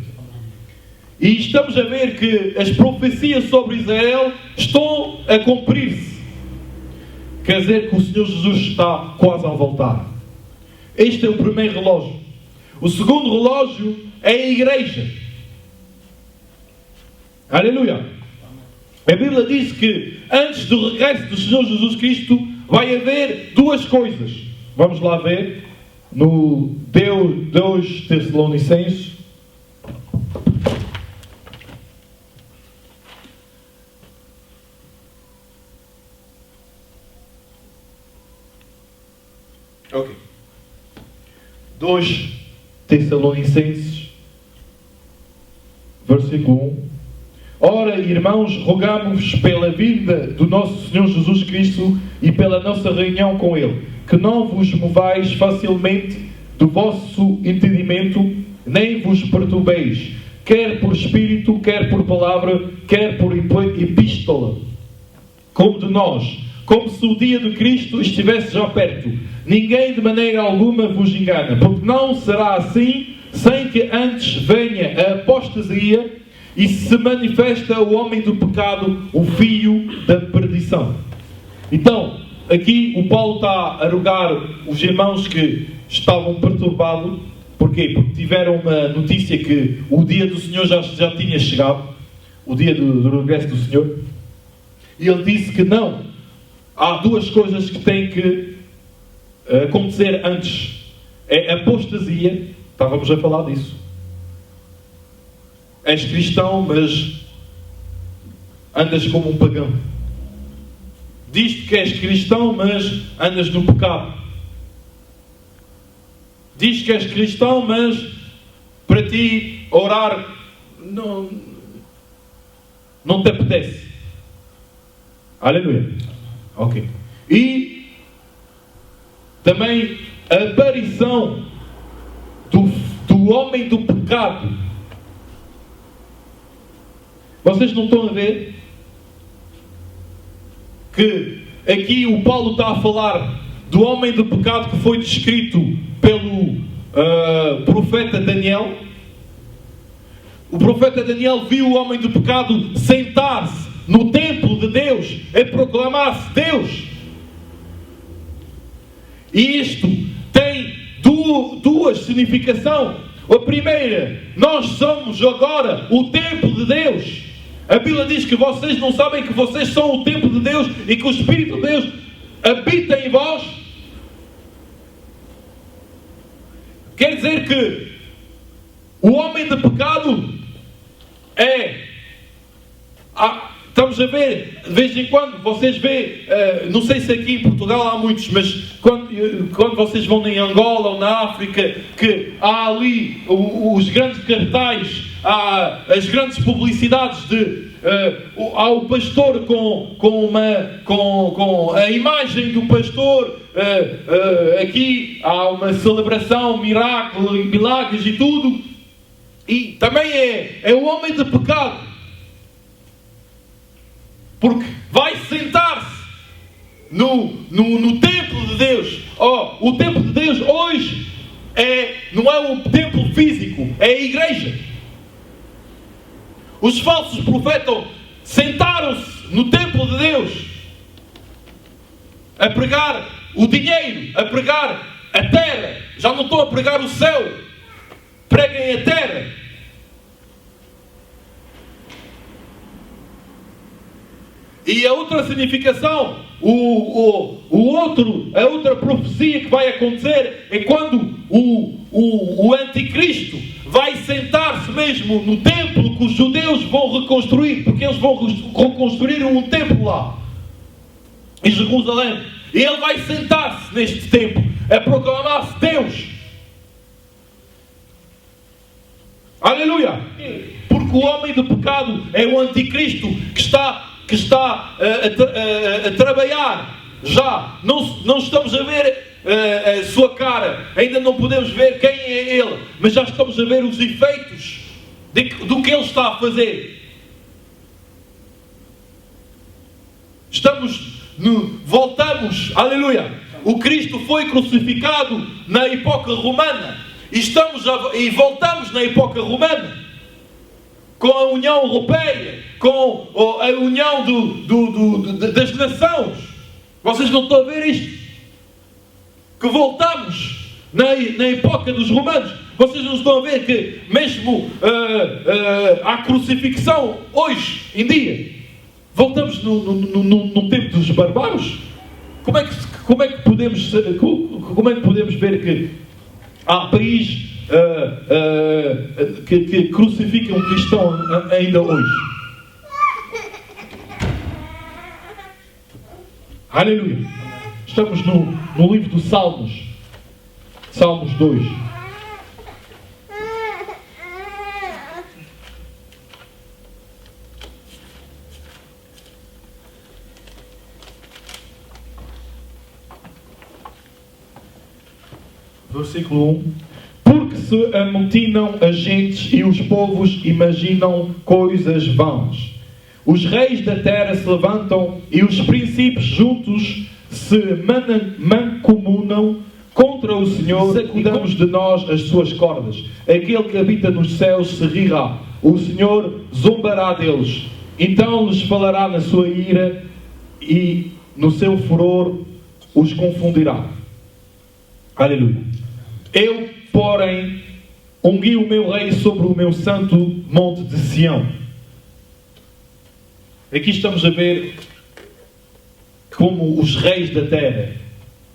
E estamos a ver que as profecias sobre Israel estão a cumprir-se. Quer dizer que o Senhor Jesus está quase a voltar. Este é o primeiro relógio. O segundo relógio é a igreja. Aleluia! A Bíblia diz que antes do regresso do Senhor Jesus Cristo vai haver duas coisas. Vamos lá ver no 2 Tessalonicenses. Ok. 2 Tessalonicenses, versículo 1. Ora, irmãos, rogamos-vos pela vinda do nosso Senhor Jesus Cristo e pela nossa reunião com Ele, que não vos movais facilmente do vosso entendimento, nem vos perturbeis, quer por espírito, quer por palavra, quer por epístola, como de nós, como se o dia de Cristo estivesse já perto. Ninguém de maneira alguma vos engana, porque não será assim, sem que antes venha a apostasia e se manifesta o homem do pecado, o filho da perdição. Então, aqui o Paulo está a rogar os irmãos que estavam perturbados. Porquê? Porque tiveram uma notícia que o dia do Senhor já tinha chegado, o dia do regresso do Senhor. E ele disse que não. Há duas coisas que têm que acontecer antes. É a apostasia. Estávamos a falar disso. És cristão, mas andas como um pagão. Diz-te que és cristão, mas andas no pecado. Diz que és cristão, mas para ti orar não te apetece. Aleluia. Ok. E também a aparição do homem do pecado. Vocês não estão a ver que aqui o Paulo está a falar do homem do pecado que foi descrito pelo profeta Daniel? O profeta Daniel viu o homem do pecado sentar-se no templo de Deus e proclamar-se Deus. E isto tem duas significações. A primeira, nós somos agora o templo de Deus. A Bíblia diz que vocês não sabem que vocês são o templo de Deus e que o Espírito de Deus habita em vós. Quer dizer que o homem de pecado estamos a ver, de vez em quando, vocês veem, não sei se aqui em Portugal há muitos, mas quando vocês vão em Angola ou na África, que há ali os grandes cartazes, há as grandes publicidades há o pastor com a imagem do pastor, aqui há uma celebração, milagres e tudo, e também é o homem de pecado. Porque vai sentar-se no templo de Deus. O templo de Deus hoje não é o templo físico, é a igreja. Os falsos profetas sentaram-se no templo de Deus a pregar o dinheiro, a pregar a terra. Já não estão a pregar o céu. Preguem a terra. E a outra significação, a outra profecia que vai acontecer é quando o anticristo vai sentar-se mesmo no templo que os judeus vão reconstruir, porque eles vão reconstruir um templo lá, em Jerusalém. E ele vai sentar-se neste templo, a proclamar-se Deus. Aleluia! Porque o homem do pecado é o anticristo que está a trabalhar já. Não estamos a ver a sua cara, ainda não podemos ver quem é ele, mas já estamos a ver os efeitos do que ele está a fazer. Voltamos, aleluia. O Cristo foi crucificado na época romana e voltamos na época romana. com a União Europeia, com a união das nações. Vocês não estão a ver isto? Que voltamos na época dos romanos. Vocês não estão a ver que mesmo à crucifixão, hoje em dia, voltamos no tempo dos bárbaros? Como é que podemos ver que há país que crucifica um cristão ainda hoje? Aleluia! Estamos no livro dos Salmos. Salmos 2. Versículo 1. Porque se amotinam as gentes e os povos imaginam coisas vãs. Os reis da terra se levantam e os príncipes juntos se mancomunam contra o Senhor e damos de nós as suas cordas. Aquele que habita nos céus se rirá. O Senhor zombará deles. Então lhes falará na sua ira e no seu furor os confundirá. Aleluia. Eu, porém, ungui o meu rei sobre o meu santo monte de Sião. Aqui estamos a ver como os reis da terra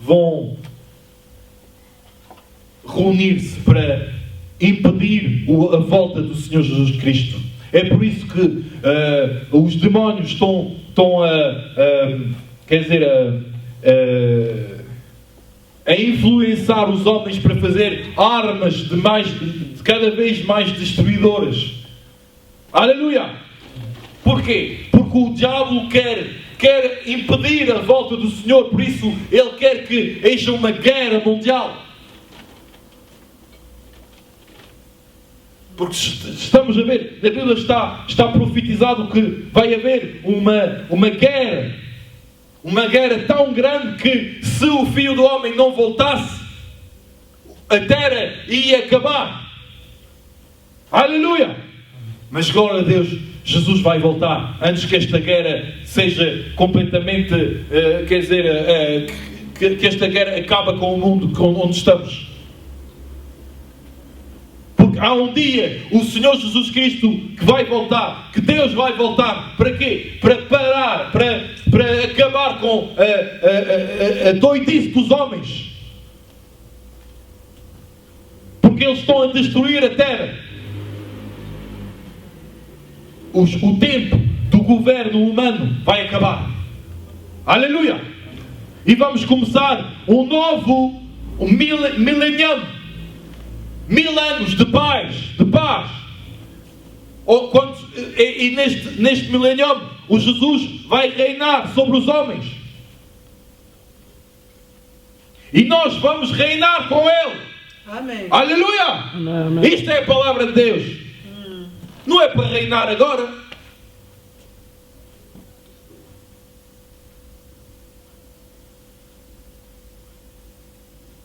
vão reunir-se para impedir a volta do Senhor Jesus Cristo. É por isso que os demónios estão a influenciar os homens para fazer armas de cada vez mais destruidoras. Aleluia! Porquê? Porque o diabo quer impedir a volta do Senhor, por isso ele quer que haja uma guerra mundial. Porque estamos a ver, na Bíblia está profetizado que vai haver uma guerra. Uma guerra tão grande que se o Filho do Homem não voltasse, a terra ia acabar. Aleluia! Mas glória a Deus, Jesus vai voltar antes que esta guerra seja completamente, que esta guerra acabe com o mundo onde estamos. Porque há um dia o Senhor Jesus Cristo que vai voltar, que Deus vai voltar. Para quê? Para parar, para acabar com a doidice dos homens. Porque eles estão a destruir a terra. O tempo do governo humano vai acabar. Aleluia! E vamos começar um novo milênio. 1000 anos de paz. E neste milênio, o Jesus vai reinar sobre os homens. E nós vamos reinar com Ele. Amém. Aleluia! Amém. Isto é a palavra de Deus. Não é para reinar agora.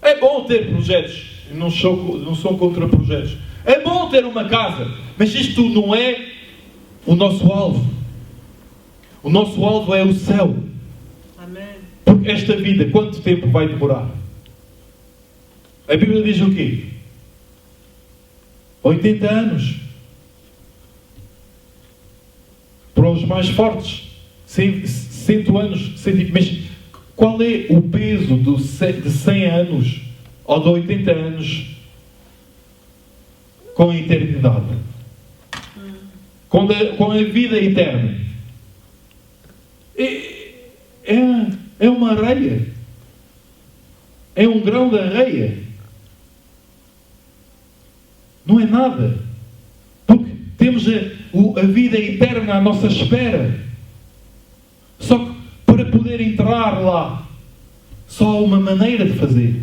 É bom ter projetos. Não sou contra projetos. É bom ter uma casa. Mas isto não é o nosso alvo. O nosso alvo é o céu. Amém. Porque esta vida, quanto tempo vai demorar? A Bíblia diz o quê? 80 anos. Para os mais fortes. 100 anos. Mas qual é o peso de 100 anos ou de 80 anos com a eternidade? Com a vida eterna? É uma areia. É um grão de areia. Não é nada. Porque temos a vida eterna à nossa espera. Só que para poder entrar lá, só há uma maneira de fazer.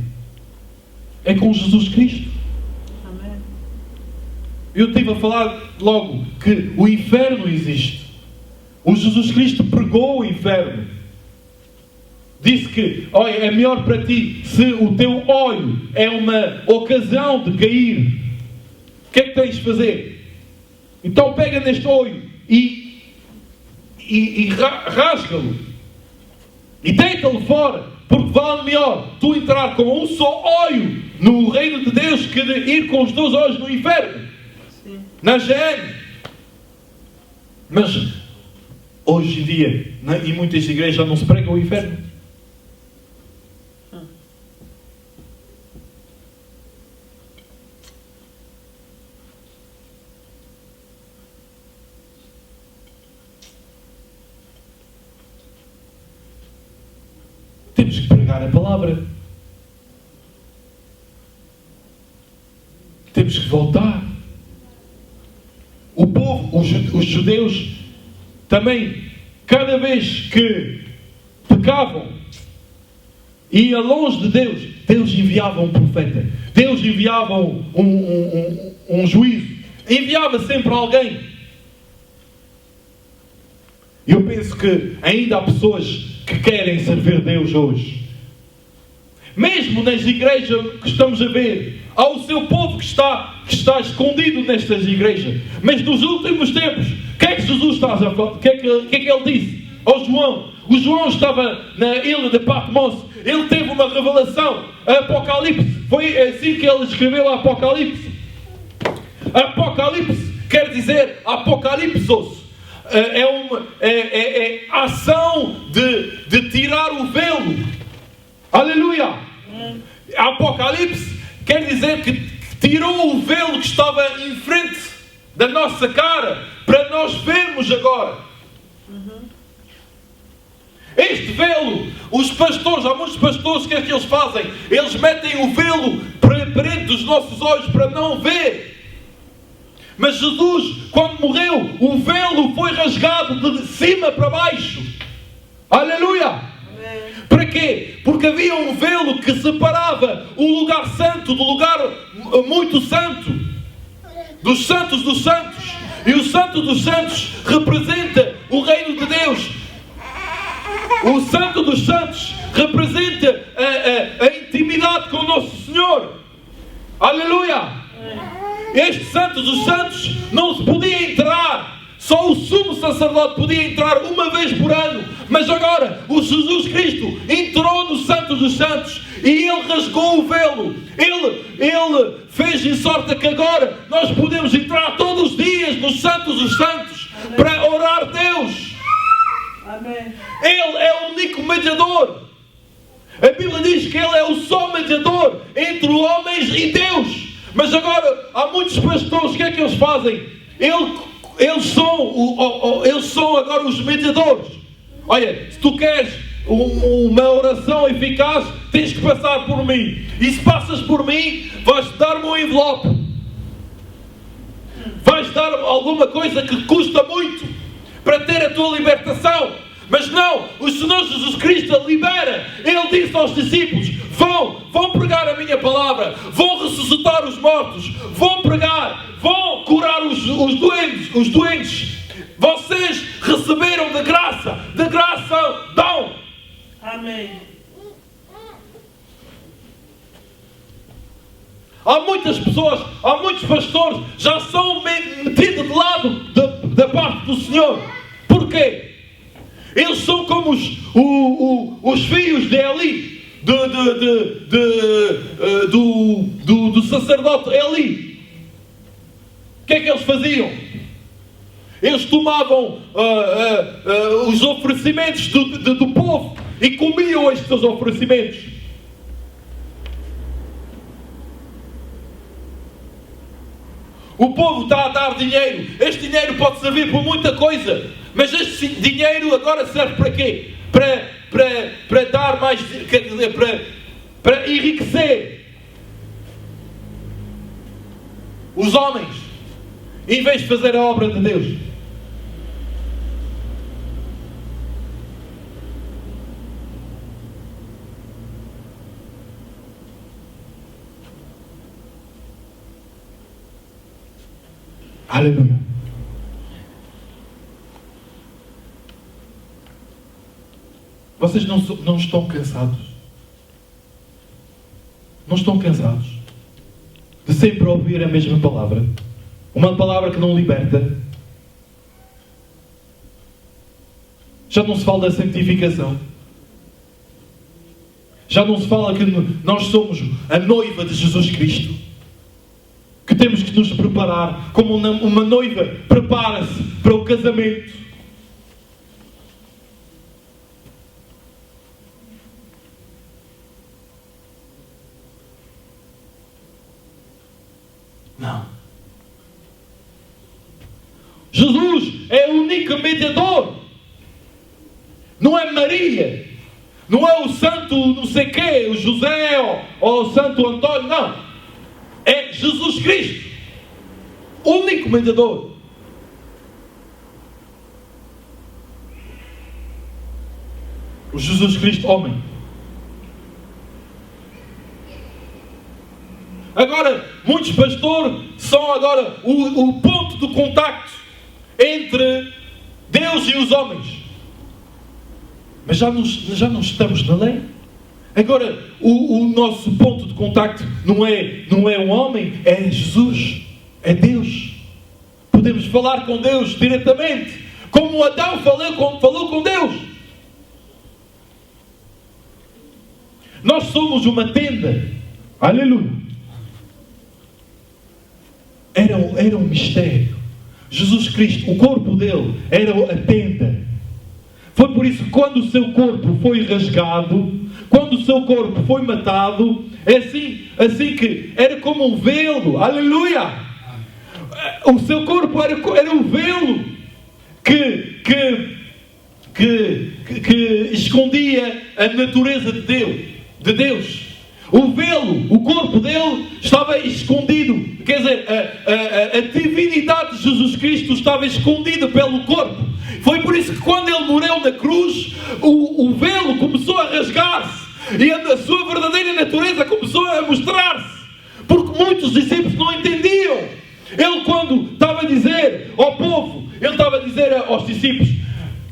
É com Jesus Cristo. Amém. Eu estive a falar logo que o inferno existe. O Jesus Cristo pregou o inferno. Disse que, olha, é melhor para ti se o teu olho é uma ocasião de cair. O que é que tens de fazer? Então pega neste olho e rasga-lo. E deita-lo fora. Porque vale melhor tu entrar com um só olho no reino de Deus que de ir com os 2 olhos no inferno. Sim. Na GN. Mas hoje em dia, em muitas igrejas já não se prega o inferno. Temos que pregar a palavra. Temos que voltar. O povo, os judeus, também, cada vez que pecavam e ia longe de Deus, Deus enviava um profeta. Deus enviava um juízo. Enviava sempre alguém. Eu penso que ainda há pessoas que querem servir Deus hoje. Mesmo nas igrejas que estamos a ver, há o seu povo que está escondido nestas igrejas. Mas nos últimos tempos, o que é que Jesus está a fazer? O que é que ele disse ao João? O João estava na ilha de Patmos. Ele teve uma revelação. Apocalipse. Foi assim que ele escreveu Apocalipse. Apocalipse quer dizer apocalipsos. É a ação de tirar o velo. Aleluia! Apocalipse quer dizer que tirou o velo que estava em frente da nossa cara para nós vermos agora. Este velo, os pastores, há muitos pastores, o que é que eles fazem? Eles metem o velo perante dos nossos olhos para não ver. Mas Jesus, quando morreu, o velo foi rasgado de cima para baixo. Aleluia! Amém. Para quê? Porque havia um velo que separava o lugar santo do lugar muito santo. Dos santos dos santos. E o santo dos santos representa o reino de Deus. O santo dos santos representa a intimidade com o nosso Senhor. Aleluia! Este santo dos santos não se podia entrar. Só o sumo sacerdote podia entrar uma vez por ano. Mas agora o Jesus Cristo entrou no santo dos santos e Ele rasgou o velo. Ele fez em sorte que agora nós podemos entrar todos os dias no santo dos santos. Amém. Para orar a Deus. Amém. Ele é o único mediador. A Bíblia diz que Ele é o só mediador entre homens e Deus. Mas agora, há muitos pastores, o que é que eles fazem? Eles são agora os mediadores. Olha, se tu queres uma oração eficaz, tens que passar por mim. E se passas por mim, vais dar-me um envelope. Vais dar alguma coisa que custa muito para ter a tua libertação. Mas não, o Senhor Jesus Cristo libera. Ele disse aos discípulos: vão pregar a minha palavra, vão ressuscitar os mortos, vão pregar, vão curar os doentes. Vocês receberam de graça dão. Amém. Há muitas pessoas, há muitos pastores já são metidos de lado da parte do Senhor. Porquê? Eles são como os filhos de Eli, do sacerdote Eli. O que é que eles faziam? Eles tomavam os oferecimentos do povo e comiam estes oferecimentos. O povo está a dar dinheiro. Este dinheiro pode servir por muita coisa. Mas este dinheiro agora serve para quê? Para dar mais, quer dizer, para enriquecer os homens, em vez de fazer a obra de Deus. Aleluia. Vocês não estão cansados? Não estão cansados de sempre ouvir a mesma palavra? Uma palavra que não liberta. Já não se fala da santificação. Já não se fala que nós somos a noiva de Jesus Cristo. Que temos que nos preparar como uma noiva prepara-se para o casamento. Não. Jesus é o único mediador. Não é Maria. Não é o santo não sei quê, o José ou o santo Antônio. Não. É Jesus Cristo. O único mediador. O Jesus Cristo homem. Agora, muitos pastores são agora o ponto de contacto entre Deus e os homens. Mas já não estamos na lei. Agora, o nosso ponto de contacto não é um homem, é Jesus, é Deus. Podemos falar com Deus diretamente, como Adão falou com Deus. Nós somos uma tenda. Aleluia. Era um mistério. Jesus Cristo, o corpo dele, era a tenda. Foi por isso que quando o seu corpo foi rasgado, quando o seu corpo foi matado, é assim que era como um velo. Aleluia! O seu corpo era um velo que escondia a natureza de Deus. O velo, o corpo dele estava escondido. Quer dizer, a divindade de Jesus Cristo estava escondida pelo corpo. Foi por isso que quando ele morreu na cruz, o velo começou a rasgar-se. E a sua verdadeira natureza começou a mostrar-se. Porque muitos discípulos não entendiam. Ele quando estava a dizer ao povo, ele estava a dizer aos discípulos: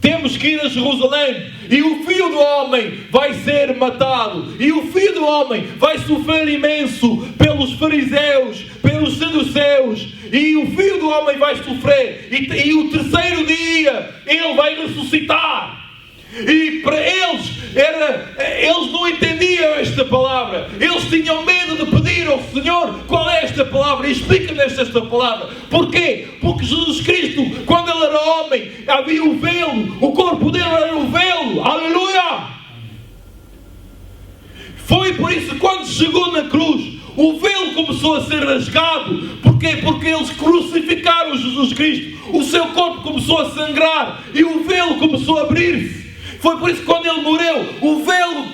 temos que ir a Jerusalém, e o Filho do Homem vai ser matado, e o Filho do Homem vai sofrer imenso pelos fariseus, pelos saduceus, e o Filho do Homem vai sofrer, e o terceiro dia ele vai ressuscitar. E para eles não entendiam esta palavra. Eles tinham medo de pedir ao Senhor: qual é esta palavra? Explica-nos esta palavra. Porquê? Porque Jesus Cristo, quando ele era homem, havia o velo. O corpo dele era o velo. Aleluia! Foi por isso que quando chegou na cruz, o velo começou a ser rasgado. Porquê? Porque eles crucificaram Jesus Cristo. O seu corpo começou a sangrar e o velo começou a abrir-se. Foi por isso que quando ele morreu, o velo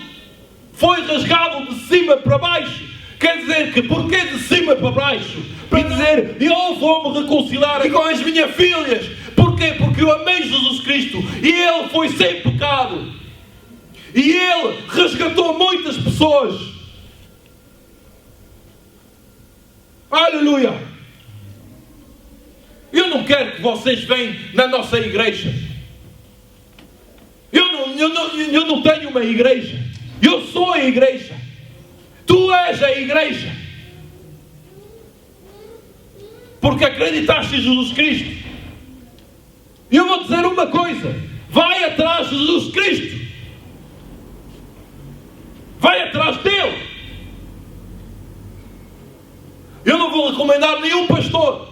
foi rasgado de cima para baixo. Quer dizer que, porquê de cima para baixo? Para dizer: eu vou-me reconciliar com as minhas filhas. Porquê? Porque eu amei Jesus Cristo e ele foi sem pecado. E ele resgatou muitas pessoas. Aleluia! Eu não quero que vocês venham na nossa igreja. Eu não tenho uma igreja. Eu sou a igreja. Tu és a igreja. Porque acreditaste em Jesus Cristo. E eu vou dizer uma coisa: vai atrás de Jesus Cristo. Vai atrás dele. Eu não vou recomendar nenhum pastor,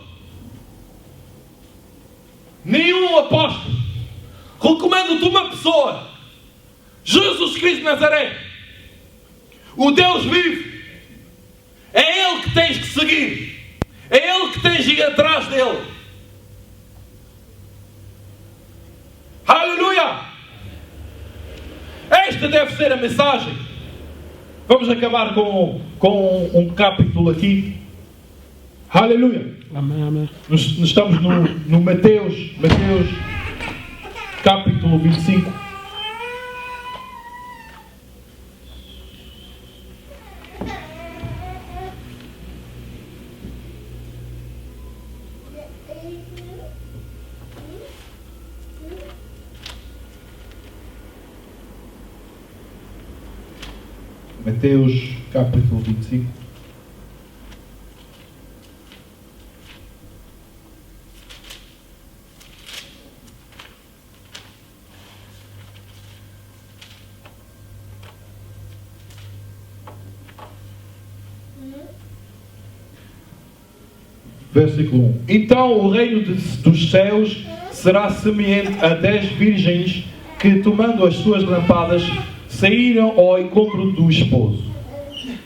nenhum apóstolo. Recomendo-te uma pessoa: Jesus Cristo de Nazaré, o Deus vivo. É Ele que tens que seguir. É Ele que tens de ir atrás dele. Aleluia! Esta deve ser a mensagem. Vamos acabar com um capítulo aqui. Aleluia! Amém, amém. Nós estamos no Mateus capítulo 25. Mateus capítulo 25. versículo 1. Então o reino dos céus será semelhante a 10 virgens que, tomando as suas lâmpadas, saíram ao encontro do esposo.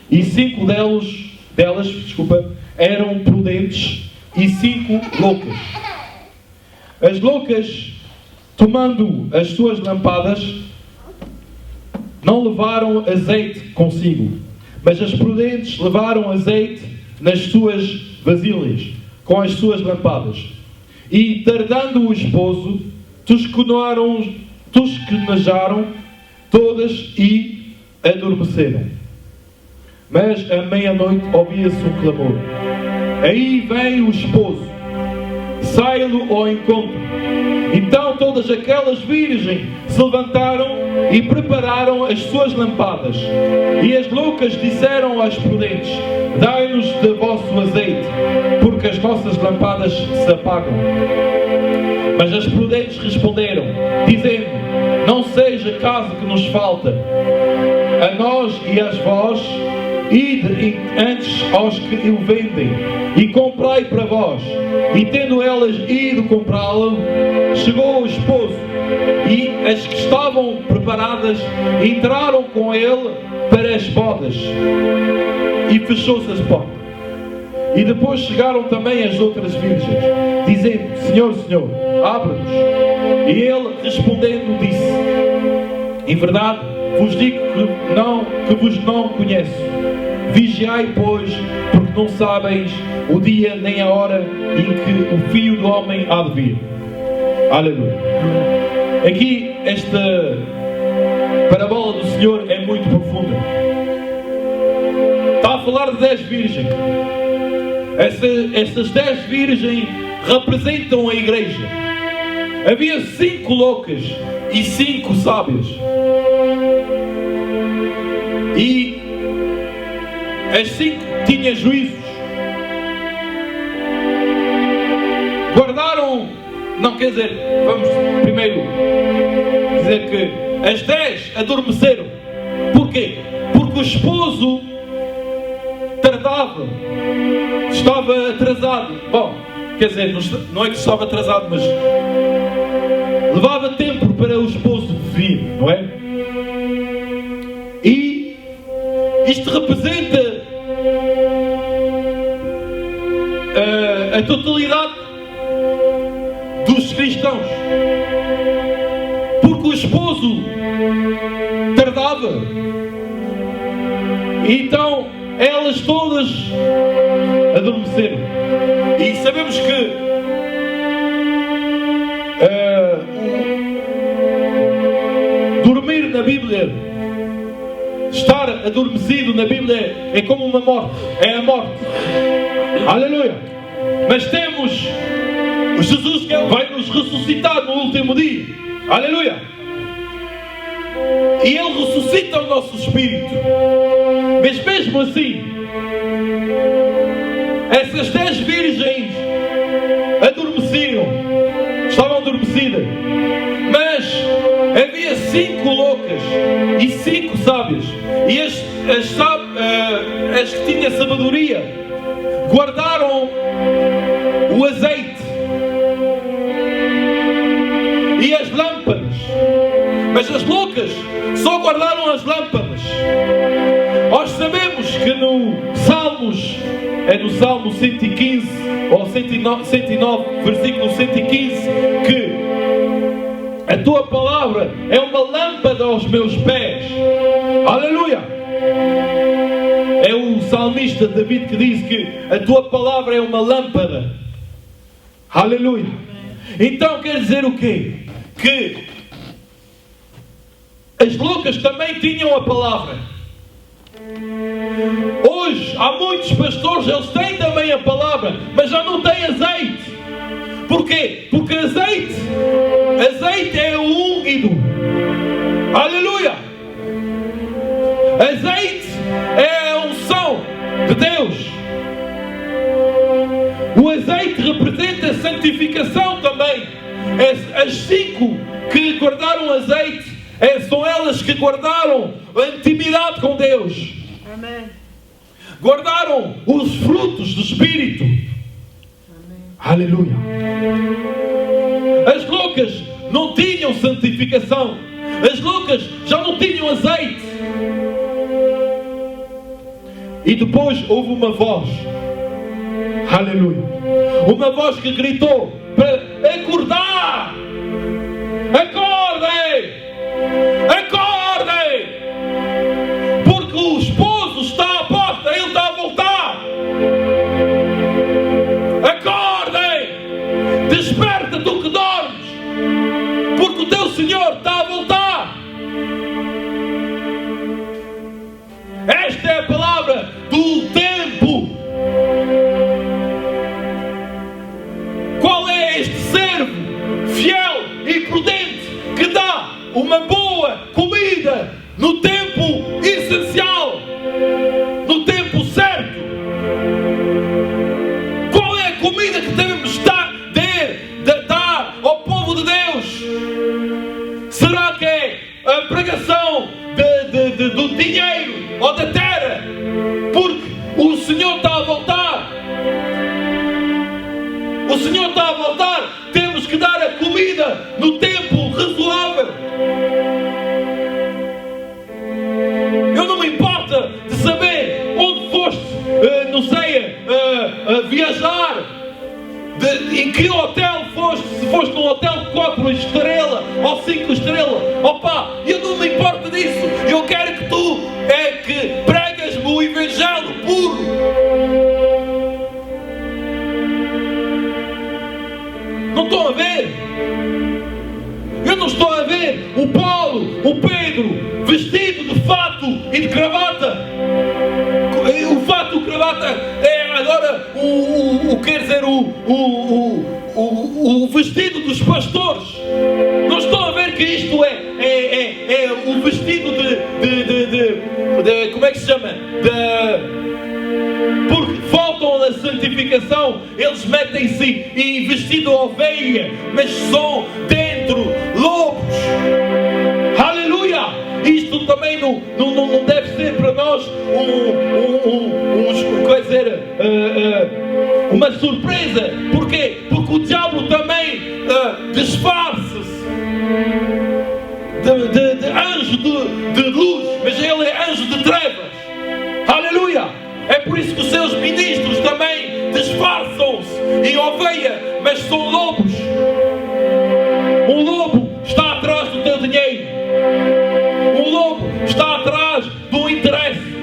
E 5 delas, eram prudentes e 5 loucas. As loucas, tomando as suas lâmpadas, não levaram azeite consigo, mas as prudentes levaram azeite nas suas vasilhas, com as suas lâmpadas. E, tardando o esposo, tosquenejaram todas e adormeceram. Mas à meia-noite ouvia-se um clamor. Aí vem o esposo, sai-lhe ao encontro. Então todas aquelas virgens se levantaram e prepararam as suas lâmpadas. E as loucas disseram às prudentes: dai-nos de vosso azeite, porque as nossas lâmpadas se apagam. Mas as prudentes responderam, dizendo: não seja caso que nos falta a nós e a vós, ide antes aos que o vendem e comprai para vós. E tendo elas ido comprá-lo, chegou o esposo, e as que estavam preparadas entraram com ele para as bodas, e fechou-se as portas. E depois chegaram também as outras virgens, dizendo: Senhor, Senhor, abre-nos. E ele, respondendo, disse: em verdade vos digo que vos não conheço. Vigiai, pois, porque não sabeis o dia nem a hora em que o Filho do Homem há de vir. Aleluia. Aqui, esta parábola do Senhor é muito profunda. Está a falar de 10 virgens. Essas 10 virgens representam a igreja. Havia 5 loucas e 5 sábias. E as 5 tinham juízos. Guardaram, não quer dizer, vamos primeiro dizer que as 10 adormeceram. Porquê? Porque o esposo tardava, estava atrasado. Bom, quer dizer, não é que estava atrasado, mas levava tempo para o esposo vir, não é? E isto representa a totalidade dos cristãos. Porque o esposo tardava. Então elas todas adormeceram. E sabemos que dormir na Bíblia, estar adormecido na Bíblia é como uma morte, é a morte. Aleluia. Mas temos Jesus que vai nos ressuscitar no último dia. Aleluia. E Ele ressuscita o nosso espírito. Mas mesmo assim, essas 10 virgens adormeciam, estavam adormecidas. Mas havia 5 loucas e 5 sábias. E as que tinham sabedoria guardaram o azeite e as lâmpadas. Mas as loucas só guardaram as lâmpadas. Nós sabemos que no Salmos, é no Salmo 115 ou 109, versículo 115, que a tua palavra é uma lâmpada aos meus pés. Aleluia! É o salmista David que diz que a tua palavra é uma lâmpada. Aleluia! Então quer dizer o quê? Que as loucas também tinham a palavra. Hoje há muitos pastores, eles têm também a palavra, mas já não têm azeite. Porquê? Porque azeite é o úngido. Aleluia! Azeite é a unção de Deus. O azeite representa a santificação também. As 5 que guardaram azeite, são elas que guardaram a intimidade com Deus. Amém. Guardaram os frutos do Espírito. Aleluia. As loucas não tinham santificação. As loucas já não tinham azeite. E depois houve uma voz. Aleluia. Uma voz que gritou para acordar. Acordem! Acordem! Porque o esposo está à porta, ele está a voltar. Acordem! Desperta tu que dormes, porque o teu Senhor está a voltar. Esta é a palavra do tempo. Qual é este servo fiel e prudente que dá uma boa comida no tempo essencial, no tempo certo? Qual é a comida que devemos dar ao povo de Deus? Será que é a pregação do dinheiro ou da terra? Porque o Senhor está a voltar. O Senhor está a voltar. Temos que dar a comida no tempo razoável. Eu não me importa de saber onde foste, não sei, viajar, em que hotel foste, se foste num hotel de 4 estrelas ou 5 estrelas. Opa, eu não me importo disso. Eu quero que tu que pregas-me o Evangelho puro. Não estou a ver. Eu não estou a ver o Paulo, o Pedro, vestido de fato e de gravata. O fato e gravata é agora quer dizer, o vestido dos pastores. Não estou a ver que isto é o vestido de como é que se chama? Porque faltam a santificação, eles metem-se e vestido ovelha, mas são dentro lobos. Aleluia! Isto também não deve ser para nós uma surpresa. Porquê? Porque o diabo também disfarça-se de anjo de luz, mas ele é anjo de trevas. Aleluia! É por isso que os seus ministros também disfarçam-se em ovelha, mas são lobos. Um lobo está atrás do teu dinheiro. Um lobo está atrás do interesse.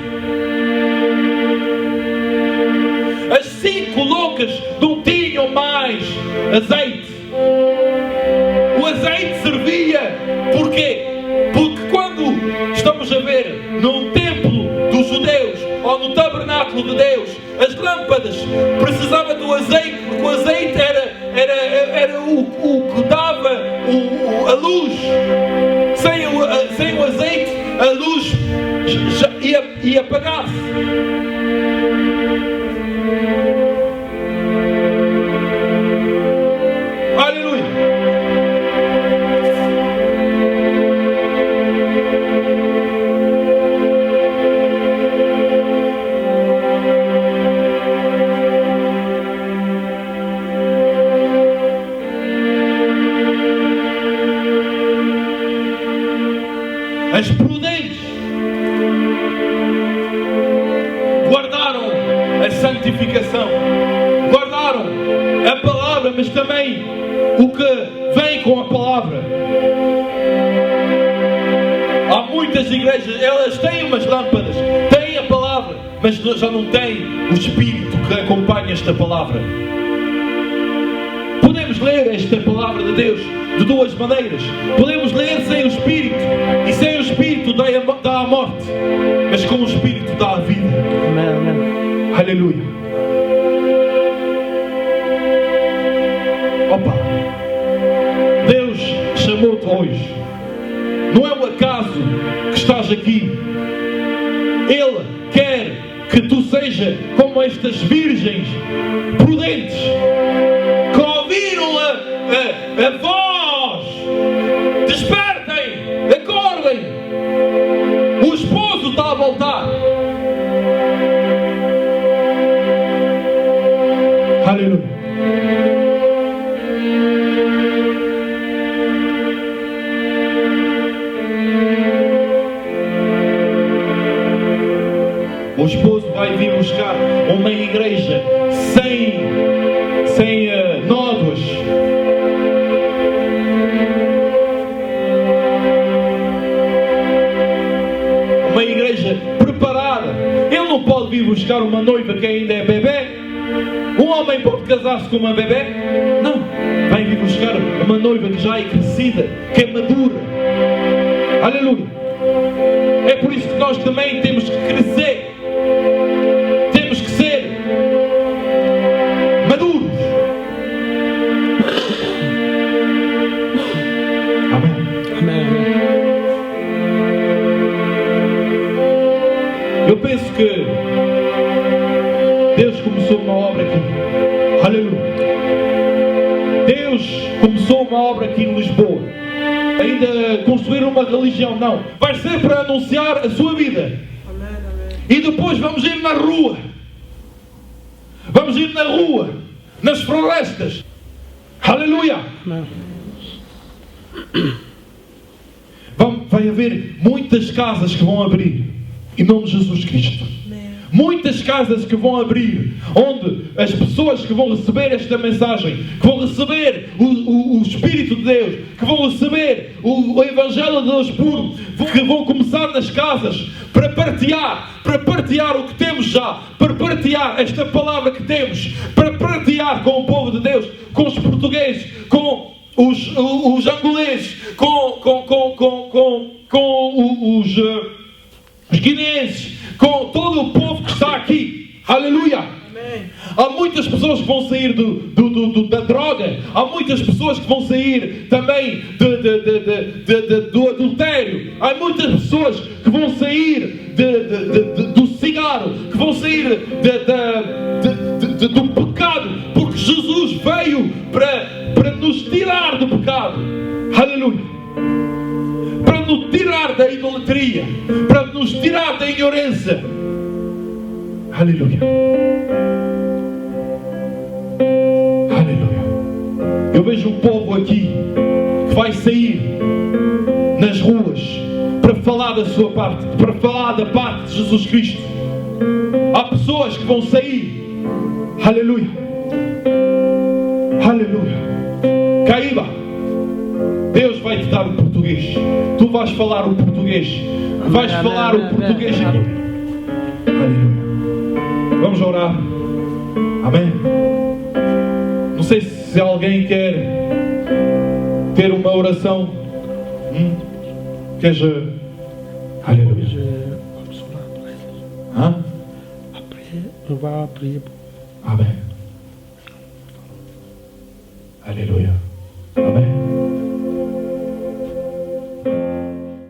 As 5 loucas não tinham mais azeite. O azeite servia porquê? Porque quando estamos a ver num templo dos judeus ou no tabernáculo de Deus, as lâmpadas precisavam do azeite, porque o azeite era o que dava a luz. Sem o azeite, a luz já ia apagar-se. Aleluia! As prudentes guardaram a santificação, guardaram a palavra, mas também o que vem com a palavra. Há muitas igrejas, elas têm umas lâmpadas, têm a palavra, mas já não têm o Espírito que acompanha esta palavra. Podemos ler esta palavra de Deus de 2 maneiras. Podemos ler sem o Espírito, e sem o Espírito dá a morte, mas com o Espírito dá a vida. Amém, amém. Aleluia. Opa, Deus chamou-te hoje. Não é um acaso que estás aqui. Ele quer que tu sejas como estas virgens prudentes que ouviram a voz. Despertem, acordem. O esposo está a voltar. Aleluia. O esposo vai vir buscar uma igreja sem nódoas. Uma igreja preparada. Ele não pode vir buscar uma noiva que ainda é bebê. Um homem pode casar-se com uma bebê? Não. Vai vir buscar uma noiva que já é crescida, que é madura. Aleluia. É por isso que nós também temos que crescer. Temos que ser maduros. Amém. Amém. Eu penso que Deus começou uma obra aqui. Aleluia. Deus começou uma obra aqui em Lisboa. Ainda construir uma religião, não. Vai ser para anunciar a sua vida. Amém, amém. E depois vamos ir na rua. Vamos ir na rua. Nas florestas. Aleluia. Amém. Vai haver muitas casas que vão abrir. Em nome de Jesus Cristo. Amém. Muitas casas que vão abrir, onde as pessoas que vão receber esta mensagem, que vão receber o Espírito de Deus, que vão receber o Evangelho de Deus puro, que vão começar nas casas para partilhar o que temos já, para partilhar esta palavra que temos, para partilhar com o povo de Deus, com os portugueses, com os angoleses, com os guineenses, com todo o povo que está aqui. Aleluia. Amém. Há muitas pessoas que vão sair da droga. Há muitas pessoas que vão sair também do adultério. Há muitas pessoas que vão sair do cigarro, que vão sair do pecado, porque Jesus veio para nos tirar do pecado. Aleluia. Para nos tirar da idolatria, para nos tirar da ignorância. Aleluia. Aleluia. Eu vejo um povo aqui que vai sair nas ruas para falar da sua parte, para falar da parte de Jesus Cristo. Há pessoas que vão sair. Aleluia. Aleluia. Caíba. Deus vai te dar o português. Tu vais falar o português. Vais falar o português aqui. Aleluia. Vamos orar. Amém. Não sei se alguém quer ter uma oração. Queres? Aleluia. Hã? On va prier. Amém. Aleluia.